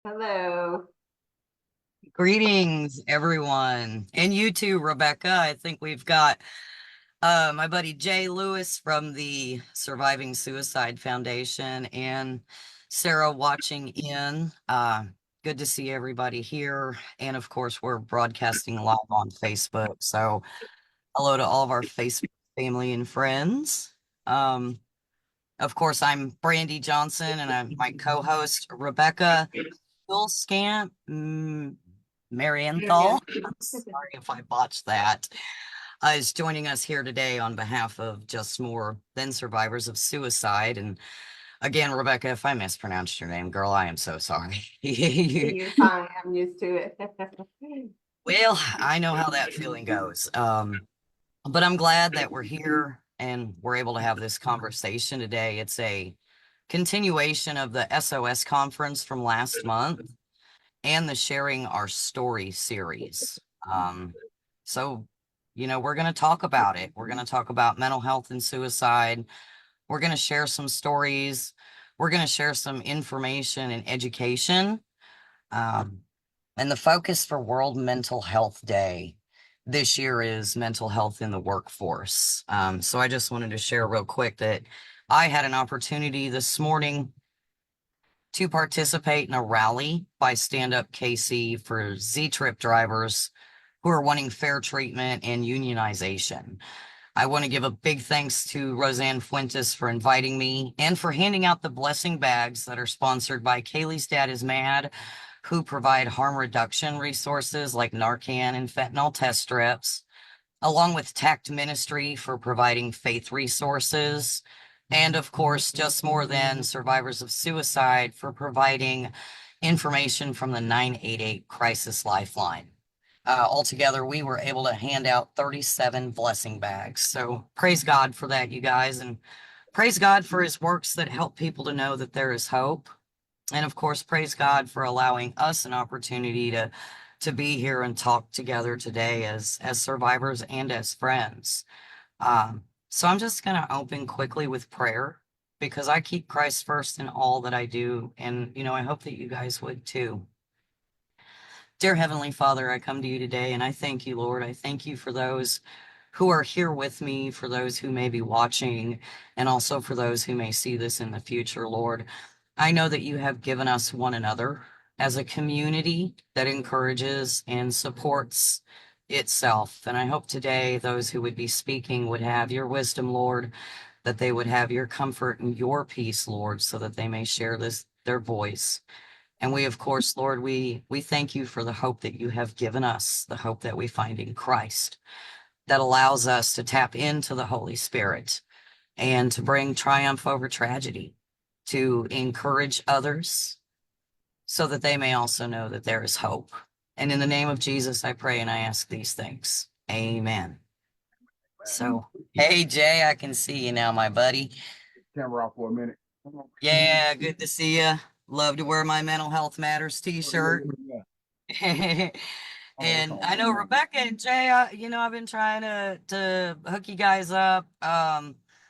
Hello. Greetings, everyone. And you too, Rebecca. I think we've got my buddy Jay Lewis from the Surviving Suicide Foundation and Sarah watching in. Good to see everybody here. And of course, we're broadcasting live on Facebook. So hello to all of our Facebook family and friends. Um, of course, I'm Brandy Johnson and I'm my co-host, Rebecca Scant. Marienthal. Sorry if I botched that. Is joining us here today on behalf of Just More Than Survivors of Suicide. And again, Rebecca, if I mispronounced your name, girl, I am so sorry. You're fine. I'm used to it. Well, I know how that feeling goes. But I'm glad that we're here and we're able to have this conversation today. It's a continuation of the SOS conference from last month and the Sharing Our Story series. Um, so, we're going to talk about it. We're going to talk about mental health and suicide. We're going to share some stories. We're going to share some information and education. Um, and the focus for World Mental Health Day this year is mental health in the workforce. So I just wanted to share real quick that I had an opportunity this morning to participate in a rally by Stand Up KC for Z-Trip drivers who are wanting fair treatment and unionization. I want to give a big thanks to Roseanne Fuentes for inviting me and for handing out the blessing bags that are sponsored by Kaylee's Dad is Mad, who provide harm reduction resources like Narcan and fentanyl test strips, along with Tact Ministry for providing faith resources, and of course, Just More Than Survivors of Suicide for providing information from the 988 Crisis Lifeline. Altogether, we were able to hand out 37 blessing bags. So praise God for that, you guys, and praise God for his works that help people to know that there is hope. And of course, praise God for allowing us an opportunity to be here and talk together today as survivors and as friends. So I'm just going to open quickly with prayer because I keep Christ first in all that I do. And, I hope that you guys would too. Dear Heavenly Father, I come to you today and I thank you, Lord. I thank you for those who are here with me, for those who may be watching, and also for those who may see this in the future, Lord. I know that you have given us one another as a community that encourages and supports itself. And I hope today those who would be speaking would have your wisdom, Lord, that they would have your comfort and your peace, Lord, so that they may share their voice. And we, of course, Lord, we thank you for the hope that you have given us, the hope that we find in Christ that allows us to tap into the Holy Spirit and to bring triumph over tragedy, to encourage others so that they may also know that there is hope. And in the name of Jesus, I pray and I ask these things. Amen. So, hey, Jay, I can see you now, my buddy. Camera off for a minute. Yeah, good to see you. Love to wear my Mental Health Matters t-shirt. And I know Rebecca and Jay, I've been trying to hook you guys up.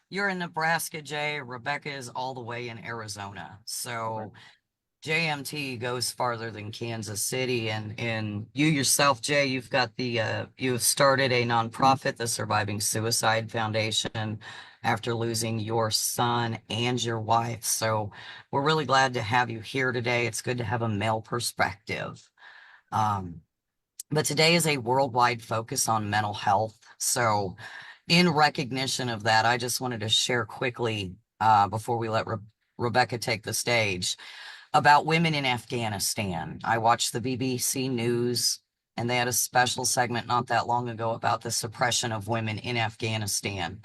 You're in Nebraska, Jay. Rebecca is all the way in Arizona. So JMT goes farther than Kansas City. And you yourself, Jay, you've started a nonprofit, the Surviving Suicide Foundation, after losing your son and your wife. So we're really glad to have you here today. It's good to have a male perspective. But today is a worldwide focus on mental health. So in recognition of that, I just wanted to share quickly, before we let Rebecca take the stage, about women in Afghanistan. I watched the BBC News, and they had a special segment not that long ago about the suppression of women in Afghanistan.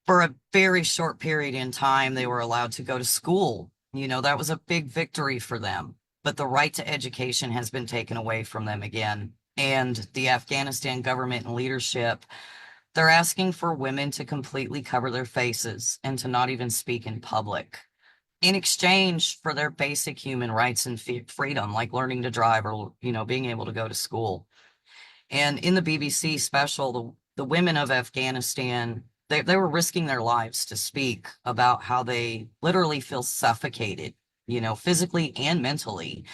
For a very short period in time, they were allowed to go to school. That was a big victory for them. But the right to education has been taken away from them again. And the Afghanistan government and leadership, they're asking for women to completely cover their faces and to not even speak in public in exchange for their basic human rights and freedom, like learning to drive or, being able to go to school. And in the BBC special, the women of Afghanistan, they were risking their lives to speak about how they literally feel suffocated physically and mentally,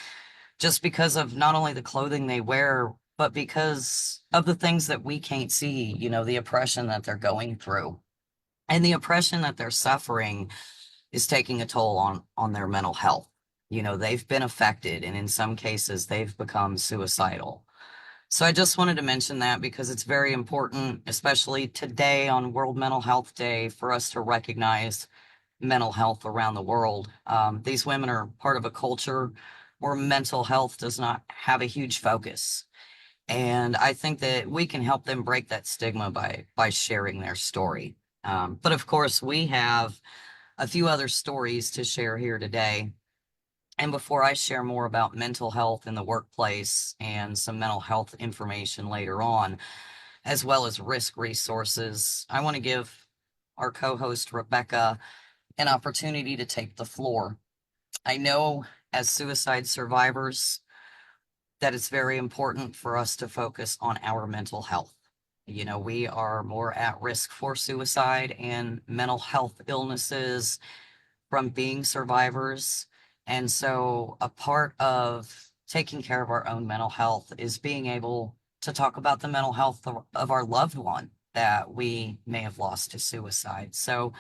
just because of not only the clothing they wear, but because of the things that we can't see, the oppression that they're going through and the oppression that they're suffering is taking a toll on their mental health. They've been affected, and in some cases they've become suicidal. So I just wanted to mention that because it's very important, especially today on World Mental Health Day, for us to recognize mental health around the world. These women are part of a culture where mental health does not have a huge focus. And I think that we can help them break that stigma by sharing their story. But of course, we have a few other stories to share here today. And before I share more about mental health in the workplace and some mental health information later on, as well as risk resources, I want to give our co-host Rebecca an opportunity to take the floor. I know as suicide survivors that it's very important for us to focus on our mental health. We are more at risk for suicide and mental health illnesses from being survivors. And so a part of taking care of our own mental health is being able to talk about the mental health of our loved one that we may have lost to suicide. So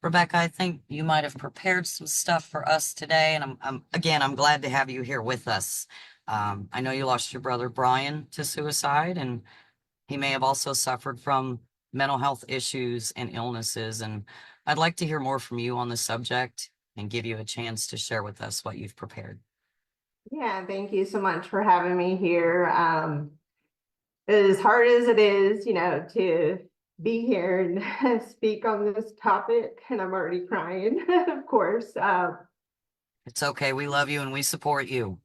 Rebecca, I think you might have prepared some stuff for us today, and I'm glad to have you here with us. I know you lost your brother Brian to suicide, and he may have also suffered from mental health issues and illnesses. And I'd like to hear more from you on the subject and give you a chance to share with us what you've prepared. Yeah, thank you so much for having me here. As hard as it is, to be here and speak on this topic, and I'm already crying, of course. It's okay. We love you and we support you.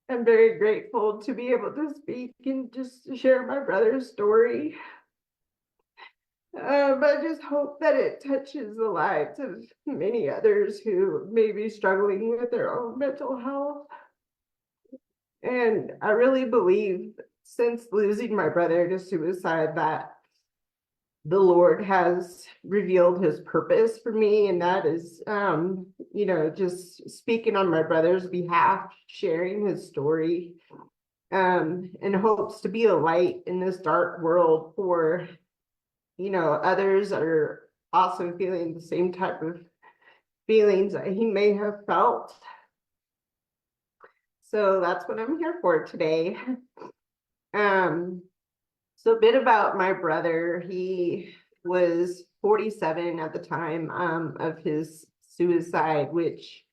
I'm very grateful to be able to speak and just share my brother's story. I just hope that it touches the lives of many others who may be struggling with their own mental health. And I really believe, since losing my brother to suicide, that the Lord has revealed his purpose for me, and that is, just speaking on my brother's behalf, sharing his story, in hopes to be a light in this dark world for, others that are also feeling the same type of feelings that he may have felt. So that's what I'm here for today. So a bit about my brother. He was 47 at the time of his suicide, which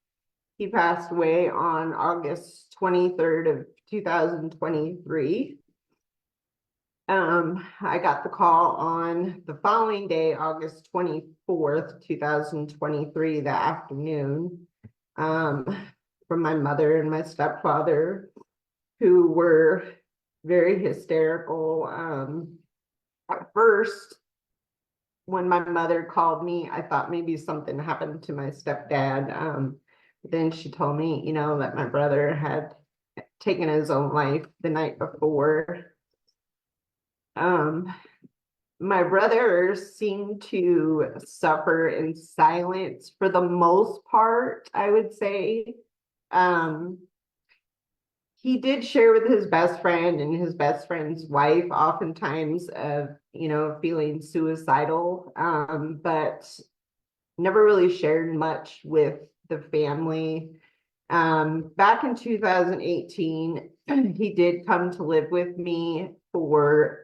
he passed away on August 23rd of 2023. I got the call on the following day, August 24th, 2023, the afternoon, from my mother and my stepfather, who were very hysterical. At first, when my mother called me, I thought maybe something happened to my stepdad. Then she told me, that my brother had taken his own life the night before. My brother seemed to suffer in silence for the most part, I would say. He did share with his best friend and his best friend's wife oftentimes of, feeling suicidal, but never really shared much with the family. Back in 2018, he did come to live with me for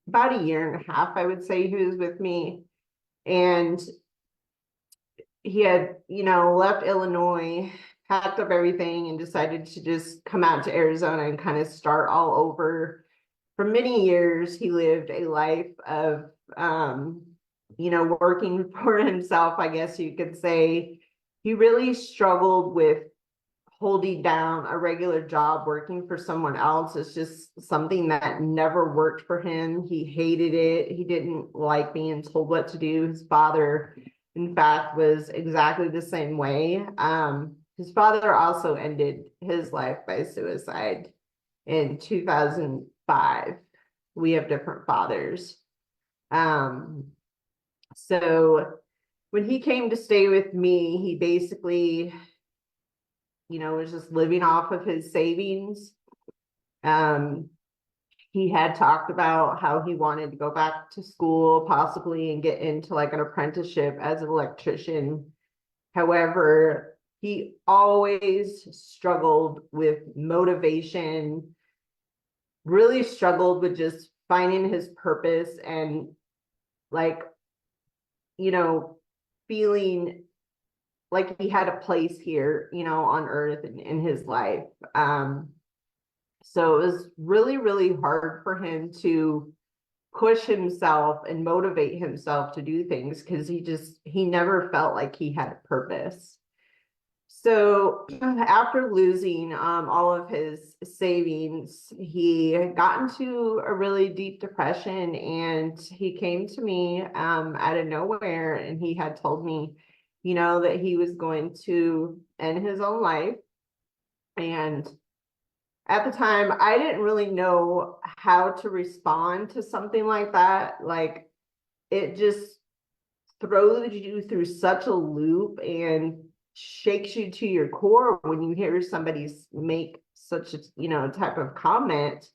about a year and a half, I would say he was with me. And he had, left Illinois, packed up everything, and decided to just come out to Arizona and kind of start all over. For many years, he lived a life of, working for himself, I guess you could say. He really struggled with holding down a regular job. Working for someone else is just something that never worked for him. He hated it. He didn't like being told what to do. His father, in fact, was exactly the same way. His father also ended his life by suicide in 2005. We have different fathers. So when he came to stay with me, he basically was just living off of his savings. He had talked about how he wanted to go back to school possibly and get into like an apprenticeship as an electrician. However, he always struggled with motivation, really struggled with just finding his purpose and like, feeling like he had a place here, on earth in his life. So it was really, really hard for him to push himself and motivate himself to do things because he never felt like he had a purpose. So after losing all of his savings, he got into a really deep depression, and he came to me out of nowhere, and he had told me, that he was going to end his own life. And at the time, I didn't really know how to respond to something like that. Like, it just throws you through such a loop and shakes you to your core when you hear somebody make such a, type of comment.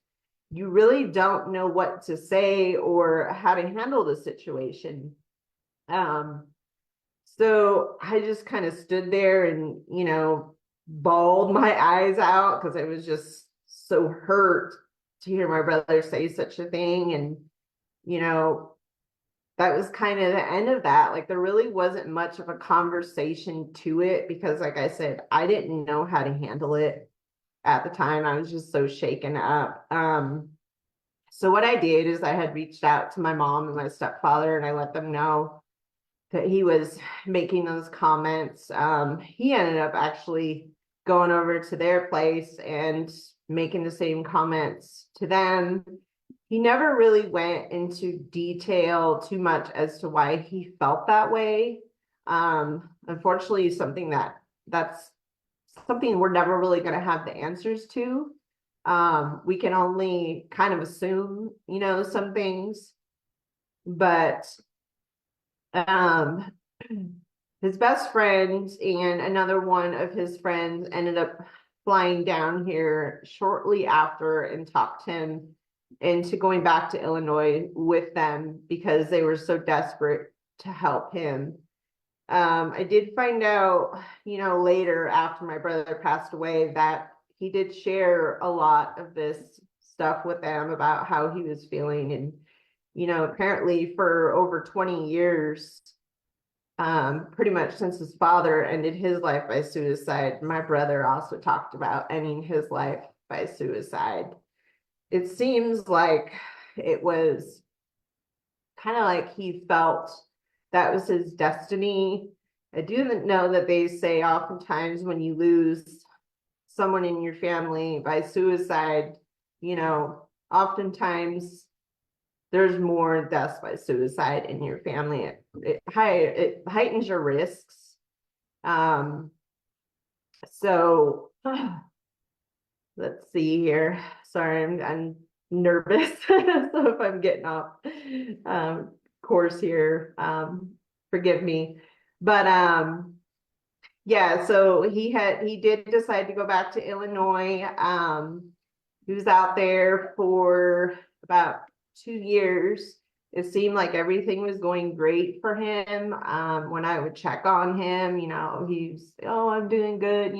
You really don't know what to say or how to handle the situation. So I just kind of stood there and, bawled my eyes out because I was just so hurt to hear my brother say such a thing. And, that was kind of the end of that. Like, there really wasn't much of a conversation to it because, like I said, I didn't know how to handle it at the time. I was just so shaken up. So what I did is I had reached out to my mom and my stepfather, and I let them know that he was making those comments. He ended up actually going over to their place and making the same comments to them. He never really went into detail too much as to why he felt that way. Unfortunately, that's something we're never really going to have the answers to. We can only kind of assume, some things, but his best friend and another one of his friends ended up flying down here shortly after and talked him into going back to Illinois with them because they were so desperate to help him. I did find out, later after my brother passed away that he did share a lot of this stuff with them about how he was feeling. And, apparently for over 20 years, pretty much since his father ended his life by suicide, my brother also talked about ending his life by suicide. It seems like it was kind of like he felt that was his destiny. I do know that they say oftentimes when you lose someone in your family by suicide, oftentimes there's more deaths by suicide in your family. It heightens your risks. So let's see here. Sorry, I'm nervous. So if I'm getting off course here, forgive me. But yeah, so he did decide to go back to Illinois. He was out there for about 2 years. It seemed like everything was going great for him. When I would check on him, he's, oh, I'm doing good.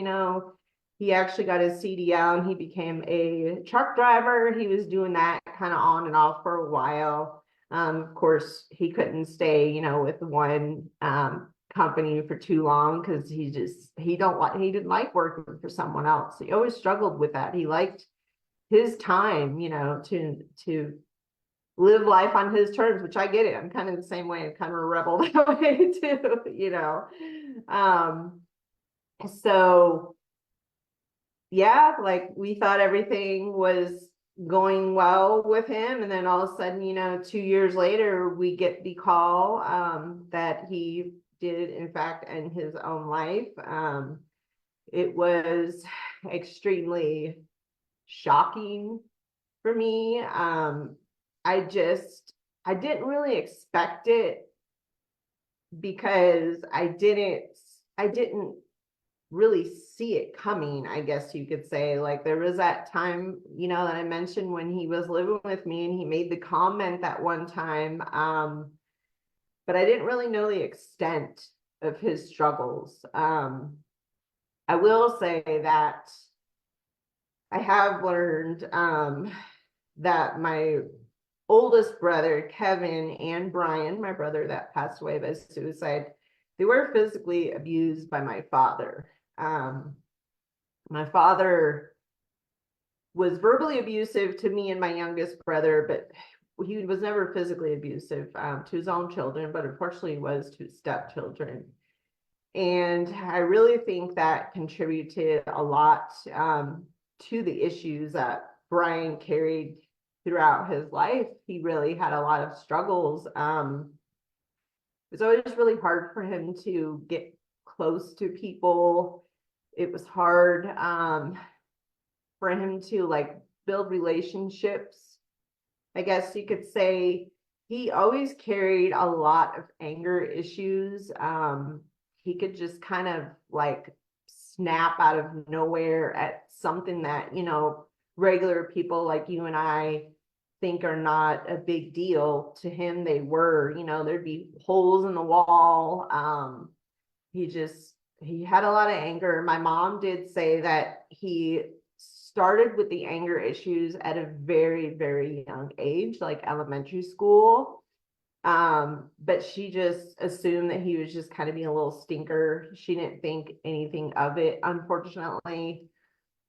He actually got his CDL and he became a truck driver. He was doing that kind of on and off for a while. Of course, he couldn't stay, with one company for too long because he didn't like working for someone else. He always struggled with that. He liked his time, to live life on his terms, which I get it. I'm kind of the same way. I'm kind of a rebel that way too, So yeah, like we thought everything was going well with him. And then all of a sudden, 2 years later, we get the call that he did in fact end his own life. It was extremely shocking for me. I didn't really expect it because I didn't really see it coming, I guess you could say. Like there was that time, you know, that I mentioned when he was living with me and he made the comment that one time, but I didn't really know the extent of his struggles. I will say that I have learned that my oldest brother, Kevin, and Brian, my brother that passed away by suicide, they were physically abused by my father. My father was verbally abusive to me and my youngest brother, but he was never physically abusive to his own children, but unfortunately was to stepchildren. And I really think that contributed a lot to the issues that Brian carried throughout his life. He really had a lot of struggles. It was always really hard for him to get close to people. It was hard for him to like build relationships. I guess you could say he always carried a lot of anger issues. He could just kind of like snap out of nowhere at something that, you know, regular people like you and I think are not a big deal. To him, they were, you know, there'd be holes in the wall. He had a lot of anger. My mom did say that he started with the anger issues at a very, very young age, like elementary school. But she just assumed that he was just kind of being a little stinker. She didn't think anything of it, unfortunately.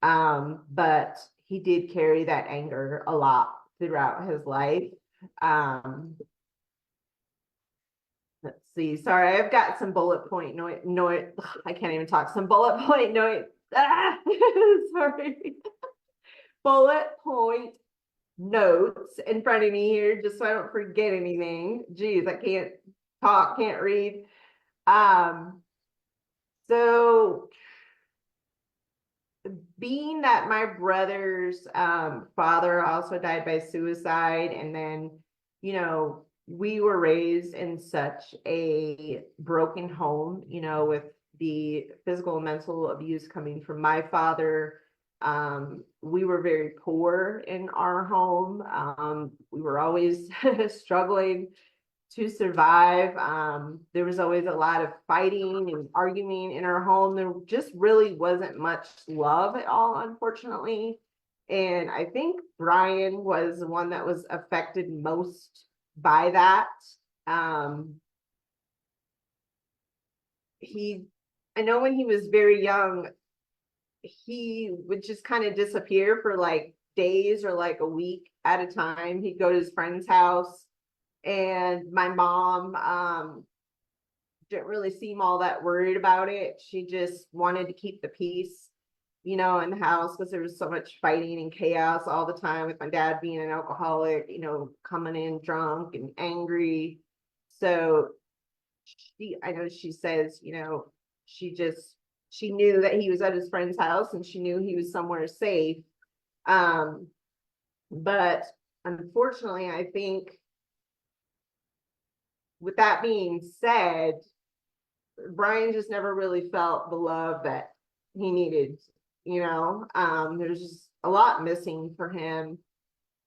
But he did carry that anger a lot throughout his life. Let's see. Sorry, I've got some bullet point note. I can't even talk. Some bullet point note. Sorry. Bullet point notes in front of me here, just so I don't forget anything. Geez, I can't talk, can't read. So being that my brother's father also died by suicide, and then, you know, we were raised in such a broken home, you know, with the physical and mental abuse coming from my father. We were very poor in our home. We were always struggling to survive. There was always a lot of fighting and arguing in our home. There just really wasn't much love at all, unfortunately. And I think Brian was the one that was affected most by that. I know when he was very young, he would just kind of disappear for like days or like a week at a time. He'd go to his friend's house, and my mom didn't really seem all that worried about it. She just wanted to keep the peace, you know, in the house, because there was so much fighting and chaos all the time, with my dad being an alcoholic, you know, coming in drunk and angry. So I know she says, you know, she knew that he was at his friend's house and she knew he was somewhere safe. But unfortunately, I think with that being said, Brian just never really felt the love that he needed, you know. There's just a lot missing for him.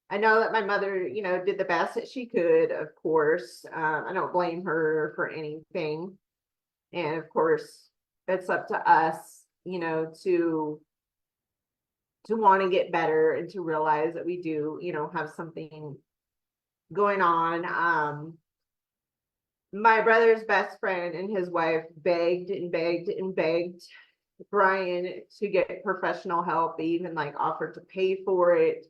I know that my mother, you know, did the best that she could, of course. I don't blame her for anything. And of course, it's up to us, you know, to want to get better and to realize that we do, you know, have something going on. My brother's best friend and his wife begged and begged and begged Brian to get professional help. They even like offered to pay for it.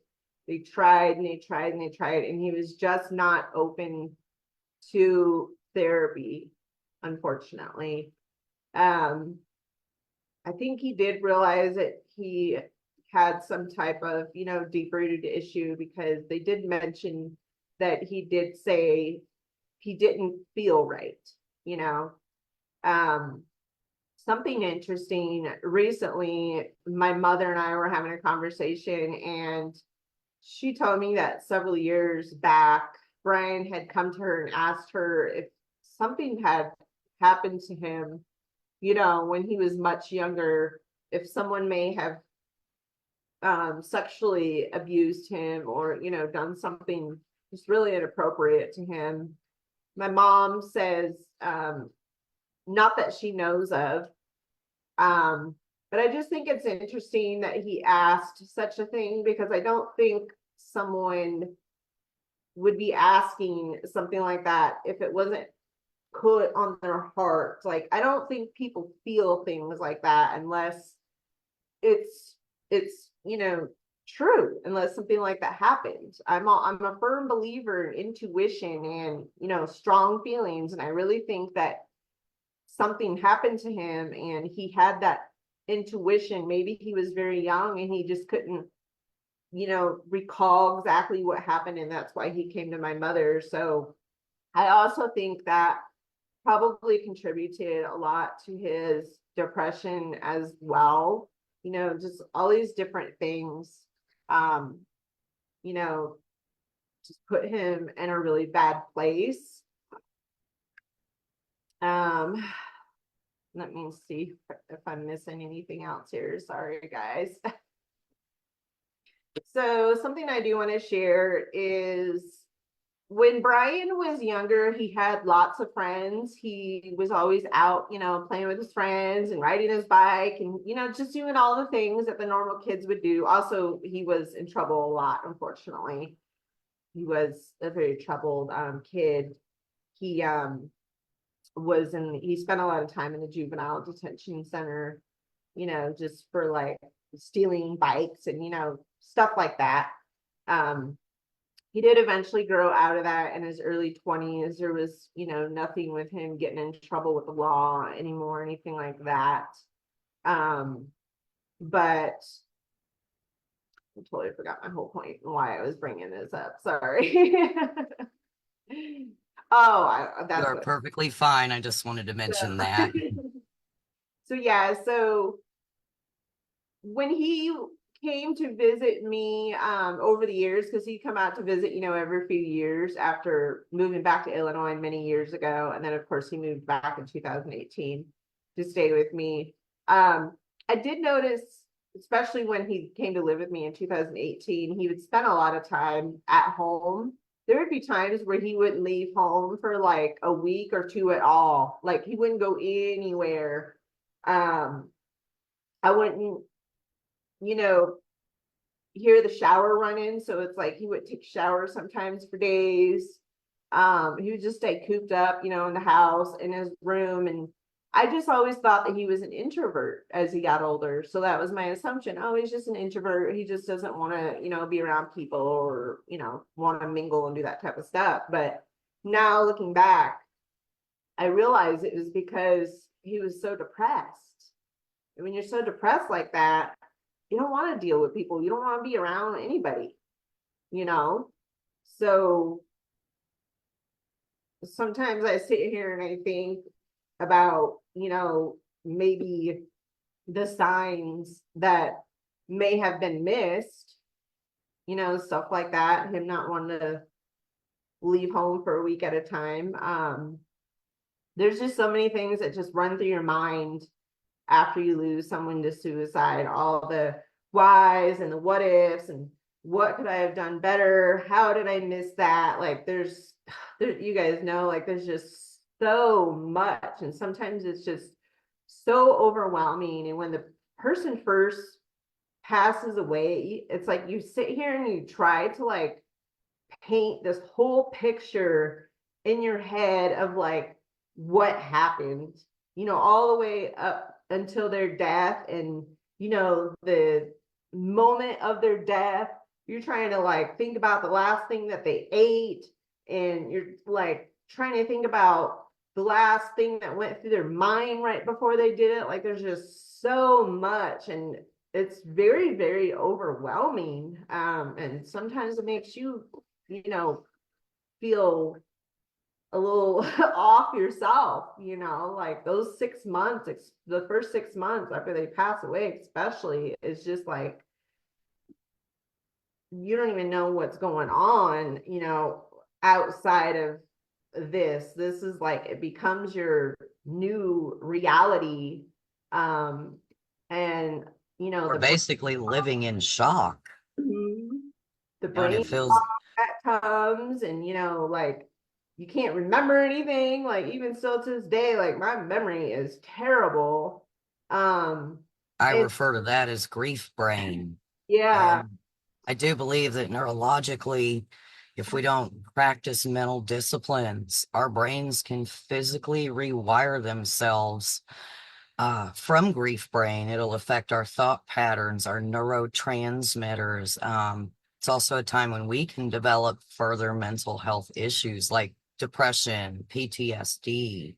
They tried and they tried and they tried, and he was just not open to therapy, unfortunately. I think he did realize that he had some type of, you know, deep-rooted issue, because they did mention that he did say he didn't feel right, you know. Something interesting recently, my mother and I were having a conversation, and she told me that several years back, Brian had come to her and asked her if something had happened to him you know, when he was much younger, if someone may have sexually abused him or, you know, done something just really inappropriate to him. My mom says, not that she knows of, but I just think it's interesting that he asked such a thing, because I don't think someone would be asking something like that if it wasn't put on their heart. Like, I don't think people feel things like that unless it's you know, true, unless something like that happens. I'm a firm believer in intuition and, you know, strong feelings, and I really think that something happened to him and he had that intuition. Maybe he was very young and he just couldn't, you know, recall exactly what happened, and that's why he came to my mother. So I also think that probably contributed a lot to his depression as well. You know, just all these different things, you know, just put him in a really bad place. Um, Let me see if I'm missing anything else here. Sorry, guys. So something I do want to share is when Brian was younger, he had lots of friends. He was always out, you know, playing with his friends and riding his bike and, you know, just doing all the things that the normal kids would do. Also, he was in trouble a lot, unfortunately. He was a very troubled kid. He he spent a lot of time in the juvenile detention center, you know, just for like stealing bikes and, you know, stuff like that. He did eventually grow out of that in his early 20s. There was, you know, nothing with him getting in trouble with the law anymore, anything like that. But I totally forgot my whole point and why I was bringing this up. Sorry. You That's are what. perfectly fine. I just wanted to mention that. So yeah, so when he came to visit me over the years, because he'd come out to visit, you know, every few years after moving back to Illinois many years ago. And then of course he moved back in 2018 to stay with me. I did notice, especially when he came to live with me in 2018, he would spend a lot of time at home. There would be times where he wouldn't leave home for like a week or two at all. Like he wouldn't go anywhere. I wouldn't, you know, hear the shower running. So it's like he would take showers sometimes for days. He would just stay cooped up, you know, in the house, in his room. And I just always thought that he was an introvert as he got older. So that was my assumption. Oh, he's just an introvert. He just doesn't want to, you know, be around people or, you know, want to mingle and do that type of stuff. But now looking back, I realized it was because he was so depressed. And when you're so depressed like that, you don't want to deal with people. You don't want to be around anybody, you know? So sometimes I sit here and I think about, you know, maybe the signs that may have been missed, you know, stuff like that, him not wanting to leave home for a week at a time. There's just so many things that just run through your mind after you lose someone to suicide, all the whys and the what ifs and what could I have done better? How did I miss that? Like you guys know, like there's just so much. And sometimes it's just so overwhelming. And when the person first passes away, it's like you sit here and you try to like paint this whole picture in your head of like what happened, you know, all the way up until their death. And, you know, the moment of their death, you're trying to like think about the last thing that they ate. And you're like trying to think about the last thing that went through their mind right before they did it. Like there's just so much. And it's very, very overwhelming. And sometimes it makes you, you know, feel a little off yourself, you know, like those 6 months, the first 6 months after they pass away, especially, is just like, you don't even know what's going on, you know, outside of this is like, it becomes your new reality. And you know, We're basically living in shock, the and brain it feels that comes, and you know, like, you can't remember anything, like even still to this day, like my memory is terrible. um I and refer to that as grief brain. yeah. And I do believe that neurologically, if we don't practice mental disciplines, our brains can physically rewire themselves from grief brain. It'll affect our thought patterns, our neurotransmitters. It's also a time when we can develop further mental health issues like depression, PTSD,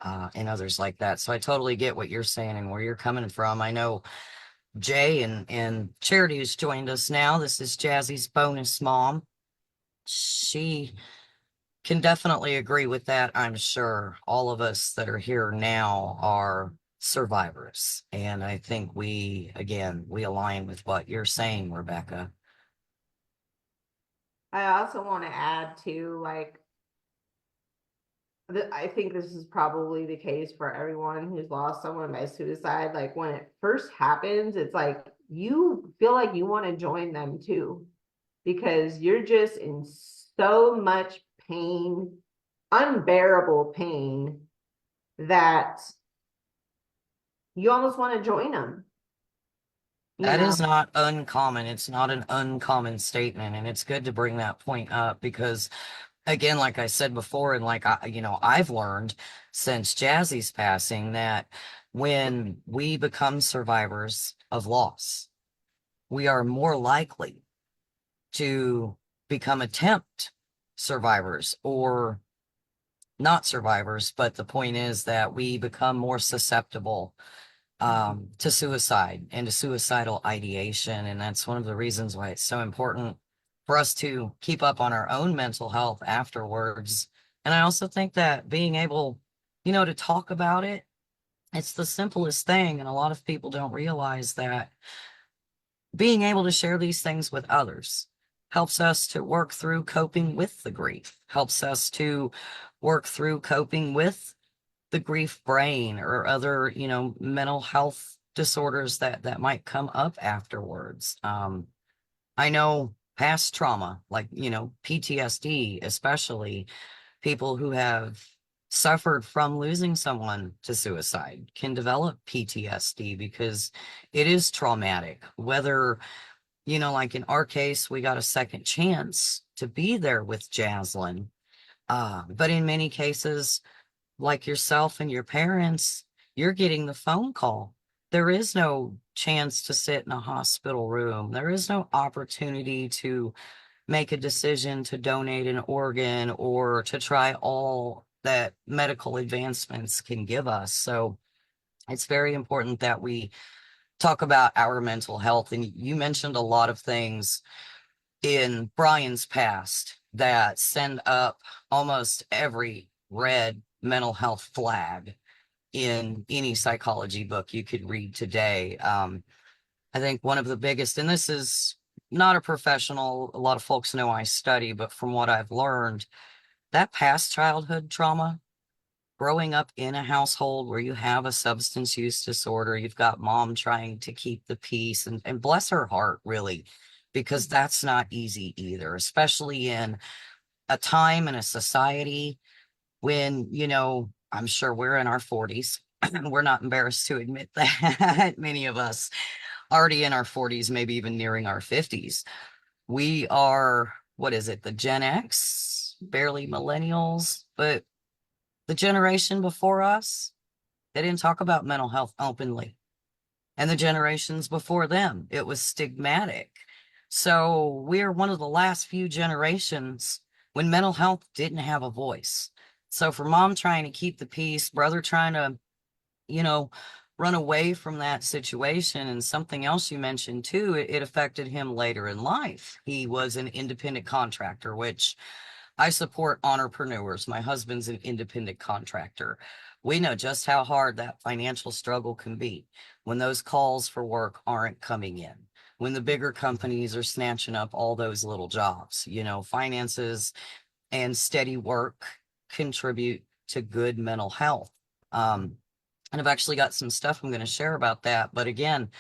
and others like that. So I totally get what you're saying and where you're coming from. I know Jay and Charity has joined us now. This is Jazzy's bonus mom. She can definitely agree with that, I'm sure. All of us that are here now are survivors. And I think we align with what you're saying, Rebecca. I also want to add to, like, I think this is probably the case for everyone who's lost someone by suicide. Like, when it first happens, it's like you feel like you want to join them too, because you're just in so much pain, unbearable pain, that you almost want to join them, you That know? is not uncommon. It's not an uncommon statement. And it's good to bring that point up because, again, like I said before, and like I've learned since Jazzy's passing that when we become survivors of loss, we are more likely to become attempt survivors or not survivors. But the point is that we become more susceptible to suicide and to suicidal ideation. And that's one of the reasons why it's so important for us to keep up on our own mental health afterwards. And I also think that being able, to talk about it, it's the simplest thing. And a lot of people don't realize that being able to share these things with others helps us to work through coping with the grief, helps us to work through coping with the grief brain or other, mental health disorders that might come up afterwards. I know past trauma, like, PTSD, especially people who have suffered from losing someone to suicide can develop PTSD because it is traumatic. Whether, like in our case, we got a second chance to be there with Jaslyn. But in many cases, like yourself and your parents, you're getting the phone call. There is no chance to sit in a hospital room. There is no opportunity to make a decision to donate an organ or to try all that medical advancements can give us. So it's very important that we talk about our mental health. And you mentioned a lot of things in Brian's past that send up almost every red mental health flag in any psychology book you could read today. I think one of the biggest, and this is not a professional, a lot of folks know I study, but from what I've learned, that past childhood trauma, growing up in a household where you have a substance use disorder, you've got mom trying to keep the peace, and bless her heart, really, because that's not easy either, especially in a time and a society when, I'm sure we're in our 40s. We're not embarrassed to admit that. Many of us already in our 40s, maybe even nearing our 50s. We are, what is it, the Gen X, barely millennials, but the generation before us, they didn't talk about mental health openly. And the generations before them, it was stigmatic. So we're one of the last few generations when mental health didn't have a voice. So for mom trying to keep the peace, brother trying to, you know, run away from that situation, and something else you mentioned too, it affected him later in life. He was an independent contractor, which I support entrepreneurs. My husband's an independent contractor. We know just how hard that financial struggle can be when those calls for work aren't coming in, when the bigger companies are snatching up all those little jobs. Finances and steady work contribute to good mental health. And I've actually got some stuff I'm going to share about that. But again,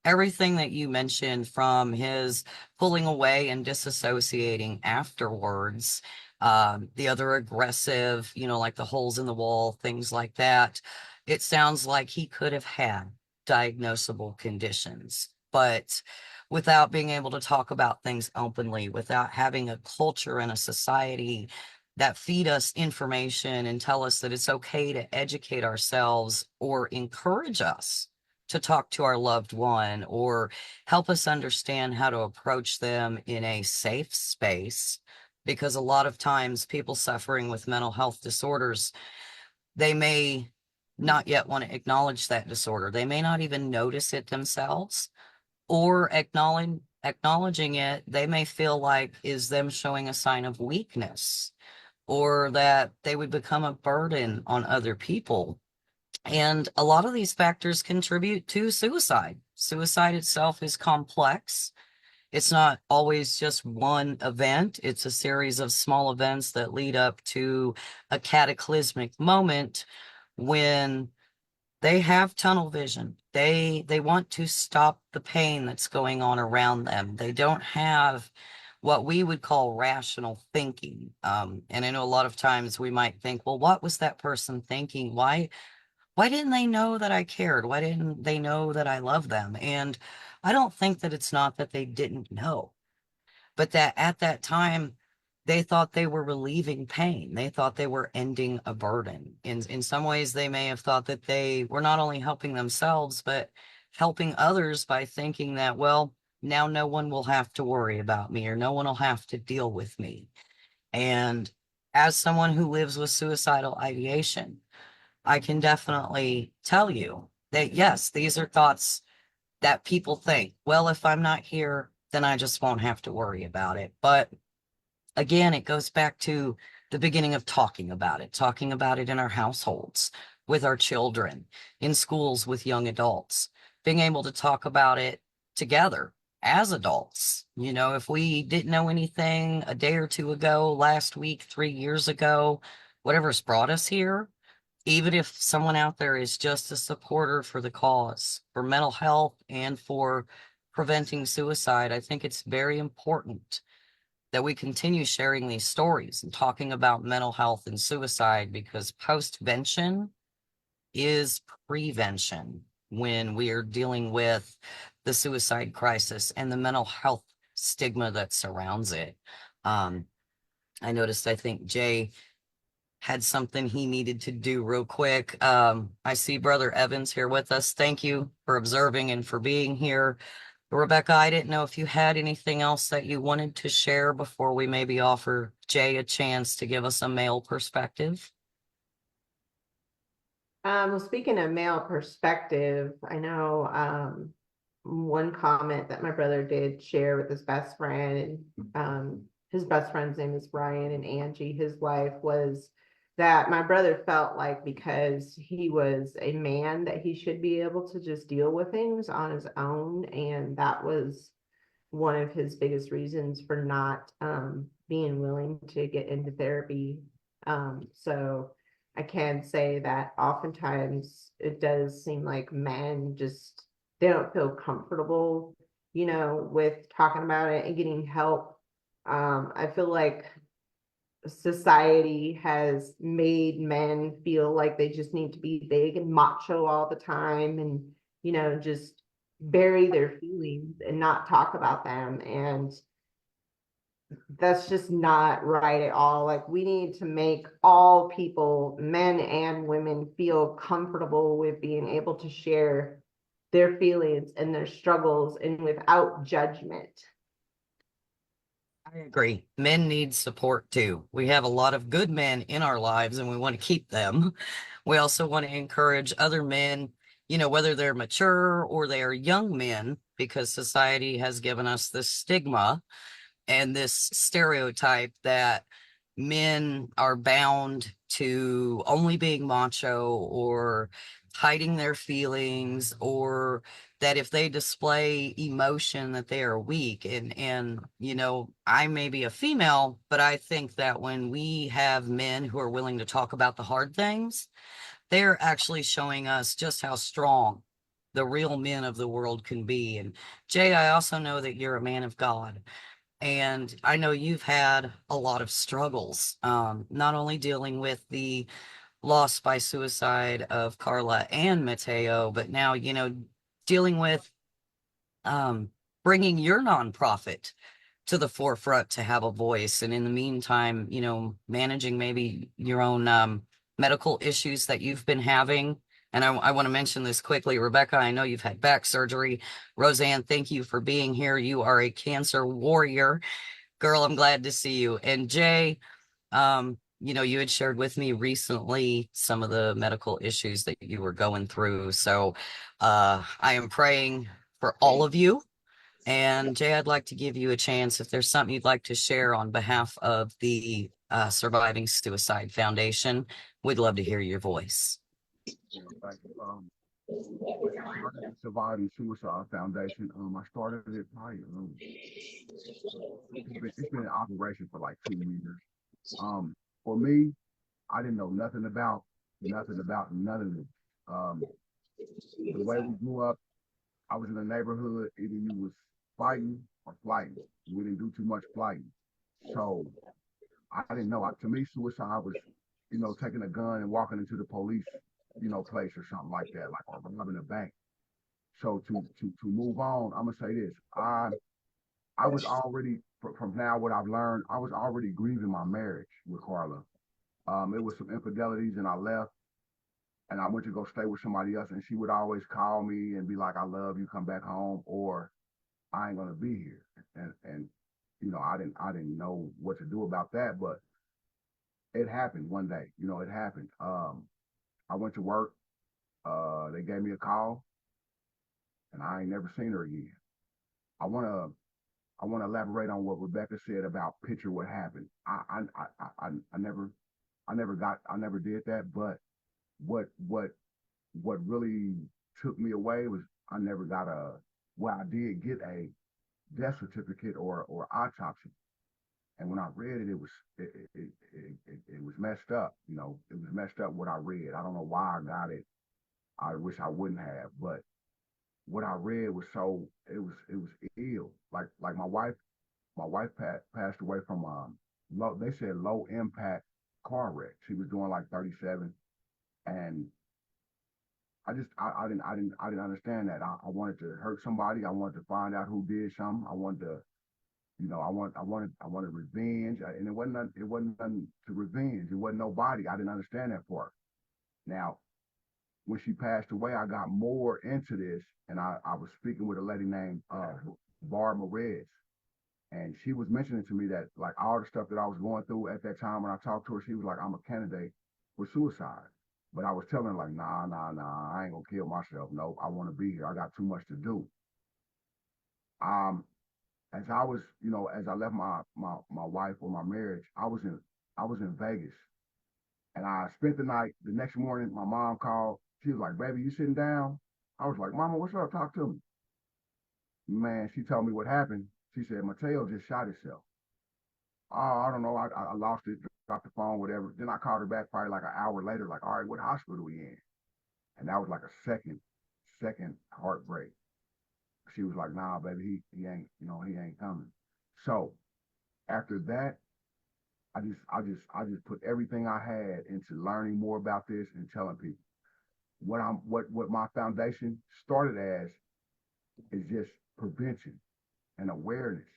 everything that you mentioned, from his pulling away and disassociating afterwards, the other aggressive, like the holes in the wall, things like that, it sounds like he could have had diagnosable conditions, but without being able to talk about things openly, without having a culture and a society that feed us information and tell us that it's okay to educate ourselves or encourage us to talk to our loved one or help us understand how to approach them in a safe space. Because a lot of times people suffering with mental health disorders, they may not yet want to acknowledge that disorder. They may not even notice it themselves, or acknowledging it, they may feel like is them showing a sign of weakness, or that they would become a burden on other people. And a lot of these factors contribute to suicide. Suicide itself is complex. It's not always just one event. It's a series of small events that lead up to a cataclysmic moment when they have tunnel vision. They want to stop the pain that's going on around them. They don't have what we would call rational thinking. And I know a lot of times we might think, well, what was that person thinking? Why didn't they know that I cared? Why didn't they know that I love them? And I don't think that it's not that they didn't know, but that at that time, they thought they were relieving pain. They thought they were ending a burden. In some ways, they may have thought that they were not only helping themselves, but helping others by thinking that, well, now no one will have to worry about me, or no one will have to deal with me. And as someone who lives with suicidal ideation, I can definitely tell you that, yes, these are thoughts that people think, well, if I'm not here, then I just won't have to worry about it. But again, it goes back to the beginning of talking about it in our households, with our children, in schools with young adults, being able to talk about it together as adults. If we didn't know anything a day or two ago, last week, 3 years ago, whatever's brought us here, even if someone out there is just a supporter for the cause, for mental health and for preventing suicide, I think it's very important that we continue sharing these stories and talking about mental health and suicide, because postvention is prevention when we are dealing with the suicide crisis and the mental health stigma that surrounds it. I noticed, I think Jay had something he needed to do real quick. I see Brother Evans here with us. Thank you for observing and for being here. Rebecca, I didn't know if you had anything else that you wanted to share before we maybe offer Jay a chance to give us a male perspective. Speaking of male perspective, I know one comment that my brother did share with his best friend, and his best friend's name is Ryan, and Angie, his wife, was that my brother felt like because he was a man that he should be able to just deal with things on his own, and that was one of his biggest reasons for not being willing to get into therapy. So I can say that oftentimes it does seem like men just, they don't feel comfortable, with talking about it and getting help. I feel like society has made men feel like they just need to be big and macho all the time, and just bury their feelings and not talk about them. And that's just not right at all. Like, we need to make all people, men and women, feel comfortable with being able to share their feelings and their struggles, and without judgment. I agree. Men need support too. We have a lot of good men in our lives and we want to keep them. We also want to encourage other men, whether they're mature or they are young men, because society has given us this stigma and this stereotype that men are bound to only being macho or hiding their feelings, or that if they display emotion that they are weak. And you know, I may be a female, but I think that when we have men who are willing to talk about the hard things, they're actually showing us just how strong the real men of the world can be. And Jay, I also know that you're a man of God. And I know you've had a lot of struggles, not only dealing with the loss by suicide of Carla and Mateo, but now, you know, dealing with um, bringing your nonprofit to the forefront to have a voice. And in the meantime, you know, managing maybe your own medical issues that you've been having. And I want to mention this quickly. Rebecca, I know you've had back surgery. Roseanne, thank you for being here. You are a cancer warrior. Girl, I'm glad to see you. And Jay, you know, you had shared with me recently some of the medical issues that you were going through. So I am praying for all of you. And Jay, I'd like to give you a chance if there's something you'd like to share on behalf of the Surviving Suicide Foundation. We'd love to hear your voice. Yeah, thank you. When I started the Surviving Suicide Foundation, I started it probably, it's been in operation for like 2 years. For me, I didn't know nothing of it. Um, the way we grew up, I was in the neighborhood, either you was fighting or flighting. We didn't do too much flighting. So I didn't know. To me, suicide was, taking a gun and walking into the police, place or something like that, like or robbing a bank. So to move on, I'm gonna say this. I was already from now what I've learned, I was already grieving my marriage with Carla. It was some infidelities and I left and I went to go stay with somebody else and she would always call me and be like, I love you, come back home, or I ain't gonna be here. And I didn't know what to do about that, but it happened one day. It happened. I went to work, they gave me a call and I ain't never seen her again. I wanna I want to elaborate on what Rebecca said about picture what happened. I never did that. But what what what really took me away was I never got I did get a death certificate or autopsy. And when I read it, it was messed up. It was messed up what I read. I don't know why I got it. I wish I wouldn't have, but what I read was it was ill. Like my wife passed away from they said low impact car wreck. She was doing like 37, and I didn't understand that. I wanted to hurt somebody. I wanted to find out who did something. I wanted to, I wanted revenge, and it wasn't nothing to revenge. It wasn't nobody. I didn't understand that part. Now, when she passed away, I got more into this, and I was speaking with a lady named Barbara Reyes. And she was mentioning to me that like all the stuff that I was going through at that time when I talked to her, she was like, I'm a candidate for suicide. But I was telling her like, nah, I ain't gonna kill myself. No, I want to be here. I got too much to do. Um, as I was, as I left my wife or my marriage, I was in Vegas and I spent the night. The next morning, my mom called. She was like, baby, you sitting down? I was like, Mama, what's up? Talk to me. Man, she told me what happened. She said, Mateo just shot himself. Oh, I don't know. I lost it, dropped the phone, whatever. Then I called her back probably like an hour later, like, all right, what hospital are we in? And that was like a second heartbreak. She was like, nah, baby, he ain't coming. So after that, I just put everything I had into learning more about this and telling people what my foundation started as is just prevention and awareness.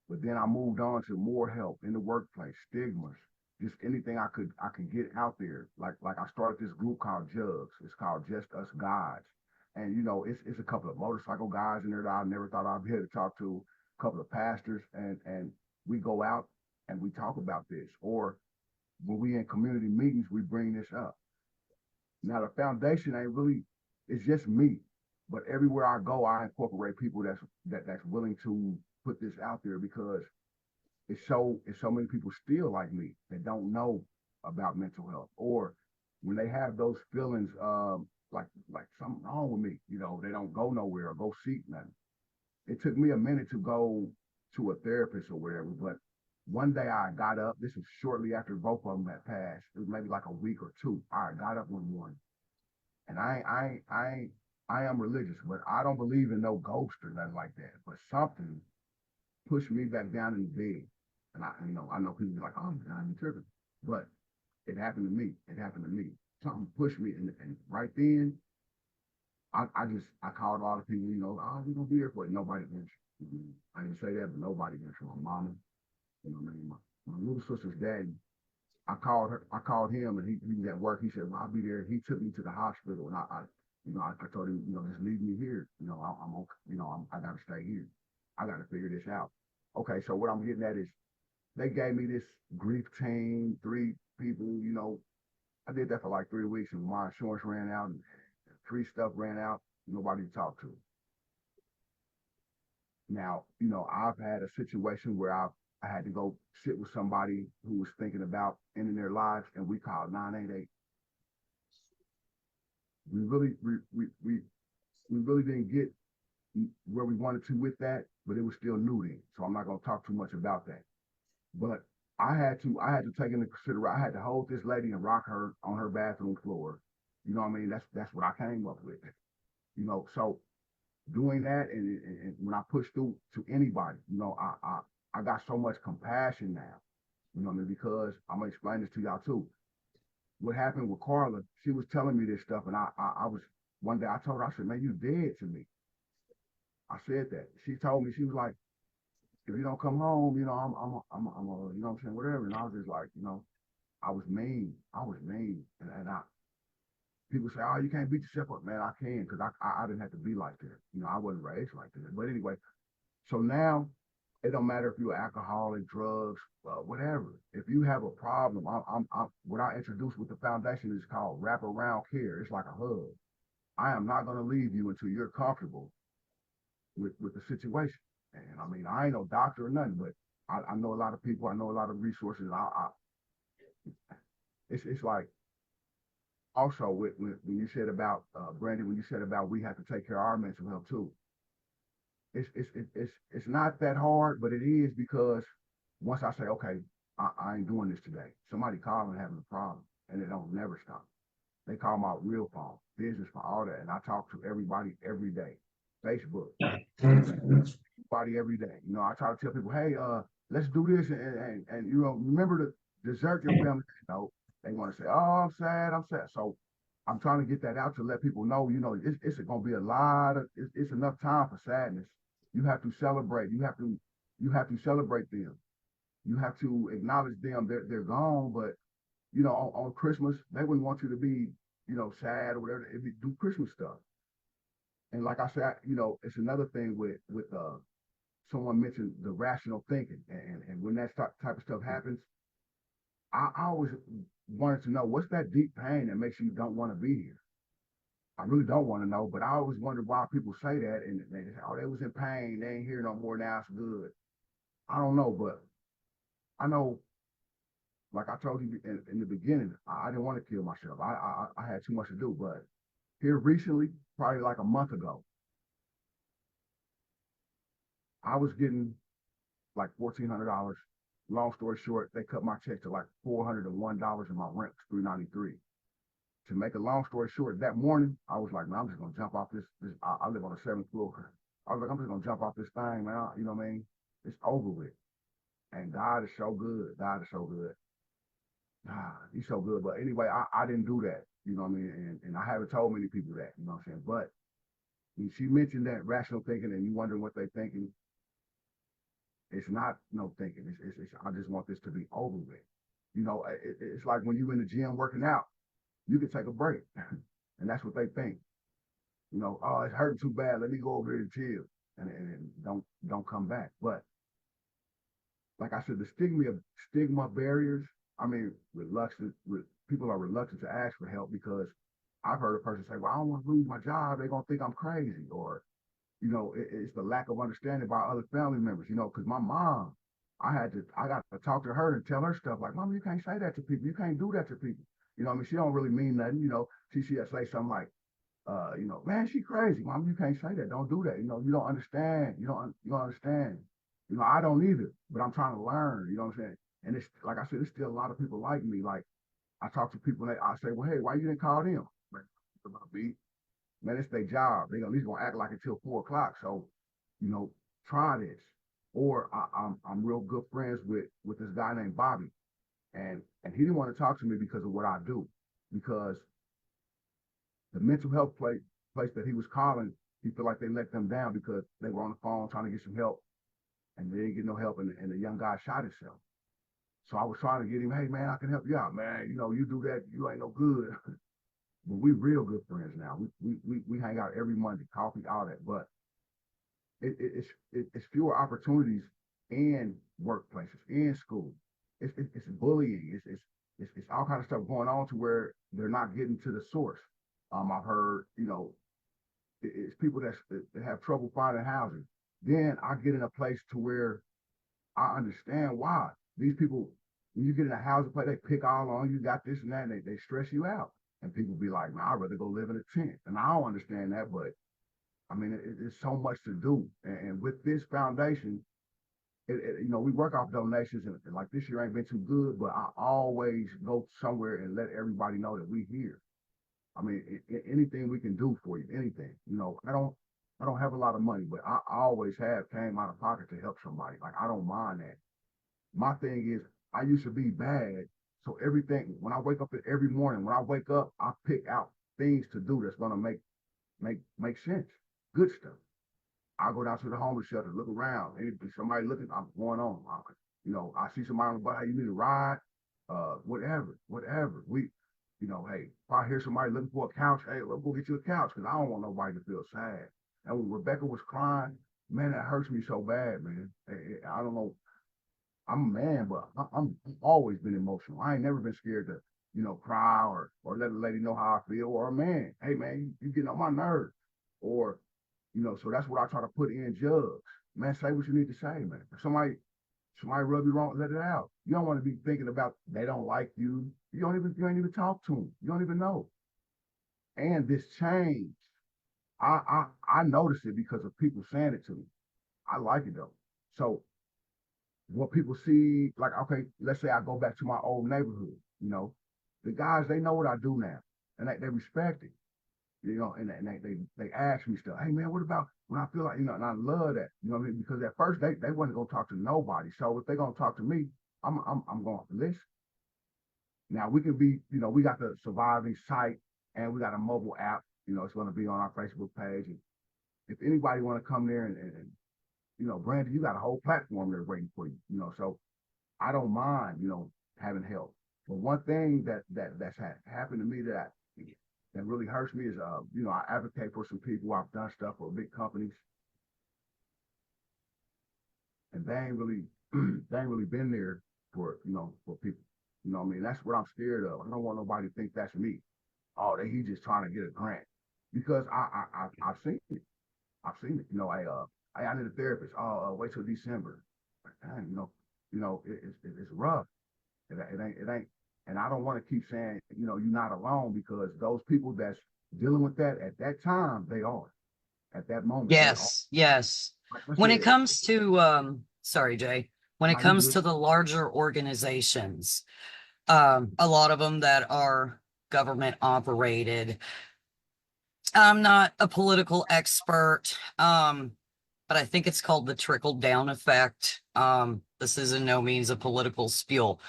But then I moved on to more help in the workplace, stigmas, just anything I could get out there. Like I started this group called Jugs. It's called Just Us Guys. And it's a couple of motorcycle guys in there that I never thought I'd be able to talk to, a couple of pastors, and we go out and we talk about this. Or when we in community meetings, we bring this up. Now the foundation ain't really, it's just me. But everywhere I go, I incorporate people that's willing to put this out there because it's so many people still like me that don't know about mental health, or when they have those feelings, like something wrong with me, they don't go nowhere or go seek nothing. It took me a minute to go to a therapist or whatever, but one day I got up. This was shortly after both of them had passed. It was maybe like a week or two. I got up one morning, and I am religious, but I don't believe in no ghost or nothing like that. But something pushed me back down in the bed, and I know people be like, "Oh my God, you tripping," but it happened to me. It happened to me. Something pushed me, and right then, I called all the people, oh, we're gonna be here for it. Nobody answered. I didn't say that, but nobody answered. My mama, what I mean, my little sister's daddy. I called him, and he was at work. He said, "Well, I'll be there." He took me to the hospital, and I told him, just leave me here. I'm okay. I got to stay here. I got to figure this out. Okay, so what I'm getting at is they gave me this grief team, 3 people. I did that for like 3 weeks, and my insurance ran out, and free stuff ran out. Nobody to talk to. Now, I've had a situation where I had to go sit with somebody who was thinking about ending their lives, and we called 988. We really didn't get where we wanted to with that, but it was still new then. So I'm not gonna talk too much about that. But I had to take into consideration. I had to hold this lady and rock her on her bathroom floor. You know what I mean? That's what I came up with. So doing that, and when I push through to anybody, I got so much compassion now. You know what I mean? Because I'm gonna explain this to y'all too. What happened with Carla? She was telling me this stuff, and I was one day I told her, I said, "Man, you dead to me." I said that. She told me, she was like, "If you don't come home, you know what I'm saying, whatever." And I was just like, I was mean. I was mean, and people say, "Oh, you can't beat yourself up." Man, I can, because I didn't have to be like that. I wasn't raised like that. But anyway, so now it don't matter if you're alcoholic, drugs, whatever. If you have a problem, what I introduced with the foundation is called wraparound care. It's like a hug. I am not going to leave you until you're comfortable with the situation. And I mean, I ain't no doctor or nothing, but I know a lot of people. I know a lot of resources. It's like, also when you said about Brandon, when you said about we have to take care of our mental health too. It's not that hard, but it is, because once I say, okay, I ain't doing this today, somebody call and having a problem, and it don't never stop. They call my real phone, business phone, all that, and I talk to everybody every day. Facebook, everybody every day. I try to tell people, hey, let's do this, and remember to desert your family. They want to say, oh, I'm sad, I'm sad. So I'm trying to get that out to let people know, it's going to be a lot of, it's enough time for sadness. You have to celebrate. You have to celebrate them. You have to acknowledge them. They're gone, but on Christmas, they wouldn't want you to be, sad or whatever. If you do Christmas stuff. And like I said, it's another thing with someone mentioned the rational thinking, and when that type of stuff happens, I always wanted to know, what's that deep pain that makes you don't want to be here. I really don't want to know, but I always wondered why people say that, and they say, oh, they was in pain, they ain't here no more, now it's good. I don't know, but I know, like I told you in the beginning, I didn't want to kill myself. I had too much to do, but here recently, probably like a month ago, I was getting like $1,400. Long story short, they cut my check to like $401, and my rent was $393. To make a long story short, that morning I was like, man, I'm just gonna jump off this. I live on the 7th floor. I was like, I'm just gonna jump off this thing, man. You know what I mean? It's over with. And God is so good. God is so good. He's so good. But anyway, I didn't do that. You know what I mean? And I haven't told many people that. You know what I'm saying? But when she mentioned that rational thinking, and you wondering what they're thinking, it's not no thinking. I just want this to be over with. It's like when you're in the gym working out, you can take a break, and that's what they think. Oh, it's hurting too bad. Let me go over here and chill, and don't come back. But like I said, the stigma barriers. I mean, people are reluctant to ask for help, because I've heard a person say, "Well, I don't want to lose my job. They're gonna think I'm crazy," or it's the lack of understanding by other family members. Because my mom, I got to talk to her and tell her stuff like, Mom, you can't say that to people. You can't do that to people. You know what I mean? She don't really mean nothing, you know. She say something like, you know, man, she crazy. Mom, you can't say that. Don't do that. You know, you don't understand. You don't understand. You know, I don't either, but I'm trying to learn. You know what I'm saying? And it's like I said, there's still a lot of people like me. Like I talk to people and I say, well, hey, why you didn't call them? Like, about me. Man, it's their job. They at least gonna act like it till 4 o'clock. So, you know, try this. Or I'm real good friends with this guy named Bobby, and he didn't want to talk to me because of what I do, because the mental health place that he was calling, he felt like they let them down because they were on the phone trying to get some help, and they didn't get no help, and the young guy shot himself. So I was trying to get him, hey man, I can help you out, man. You know, you do that, you ain't no good. But we real good friends now. We hang out every Monday, coffee, all that. But it's fewer opportunities in workplaces, in school. It's bullying. It's all kind of stuff going on to where they're not getting to the source. I've heard, you know, it's people that have trouble finding housing. Then I get in a place to where I understand why these people, when you get in a housing place, they pick all on you, got this and that, and they stress you out. And people be like, man, I'd rather go live in a tent. And I don't understand that, but I mean, it's so much to do. And with this foundation, you know, we work off donations, and like this year ain't been too good, but I always go somewhere and let everybody know that we here. I mean, anything we can do for you, anything. You know, I don't have a lot of money, but I always have came out of pocket to help somebody. Like I don't mind that. My thing is, I used to be bad, so everything when I wake up every morning, when I wake up, I pick out things to do that's gonna make sense, good stuff. I go down to the homeless shelter, look around. If somebody looking, I'm going on. You know, I see somebody on the bus, hey, you need a ride, whatever. You know, hey, if I hear somebody looking for a couch, hey, let's go get you a couch because I don't want nobody to feel sad. And when Rebecca was crying, man, that hurts me so bad, man. I don't know. I'm a man, but I'm always been emotional. I ain't never been scared to, you know, cry or let a lady know how I feel. Or a man, hey man, you getting on my nerves. Or, you know, so that's what I try to put in jugs. Man, say what you need to say, man. If somebody rub you wrong, let it out. You don't want to be thinking about they don't like you. You ain't even talk to them. You don't even know. And this change, I notice it because of people saying it to me. I like it though. So what people see, like, okay, let's say I go back to my old neighborhood, you know, the guys, they know what I do now, and they respect it, you know, and they ask me stuff. Hey man, what about when I feel like, you know, and I love that, you know what I mean? Because at first they wasn't gonna talk to nobody. So if they're gonna talk to me, I'm going to listen. Now we can be, you know, we got the surviving site and we got a mobile app, you know, it's gonna be on our Facebook page. And if anybody wanna come there and you know, Brandon, you got a whole platform there waiting for you, you know, so I don't mind, you know, having help. But one thing that's happened to me that really hurts me is, you know, I advocate for some people. I've done stuff for big companies, and they ain't really, they ain't really been there for, you know, for people. You know what I mean? That's what I'm scared of. I don't want nobody to think that's me. Oh, he just trying to get a grant because I've seen it. I've seen it. You know, I need a therapist. Oh, wait till December. Like, dang, you know, it's rough. It ain't, and I don't want to keep saying, you know, you're not alone because those people that's dealing with that at that time, they are. At that moment, they are. Yes, yes. Like, When it comes to, sorry, Jay, when it no, you comes good. to the larger organizations, a lot of them that are government operated. I'm not a political expert, but I think it's called the trickle down effect. This is in no means a political spiel,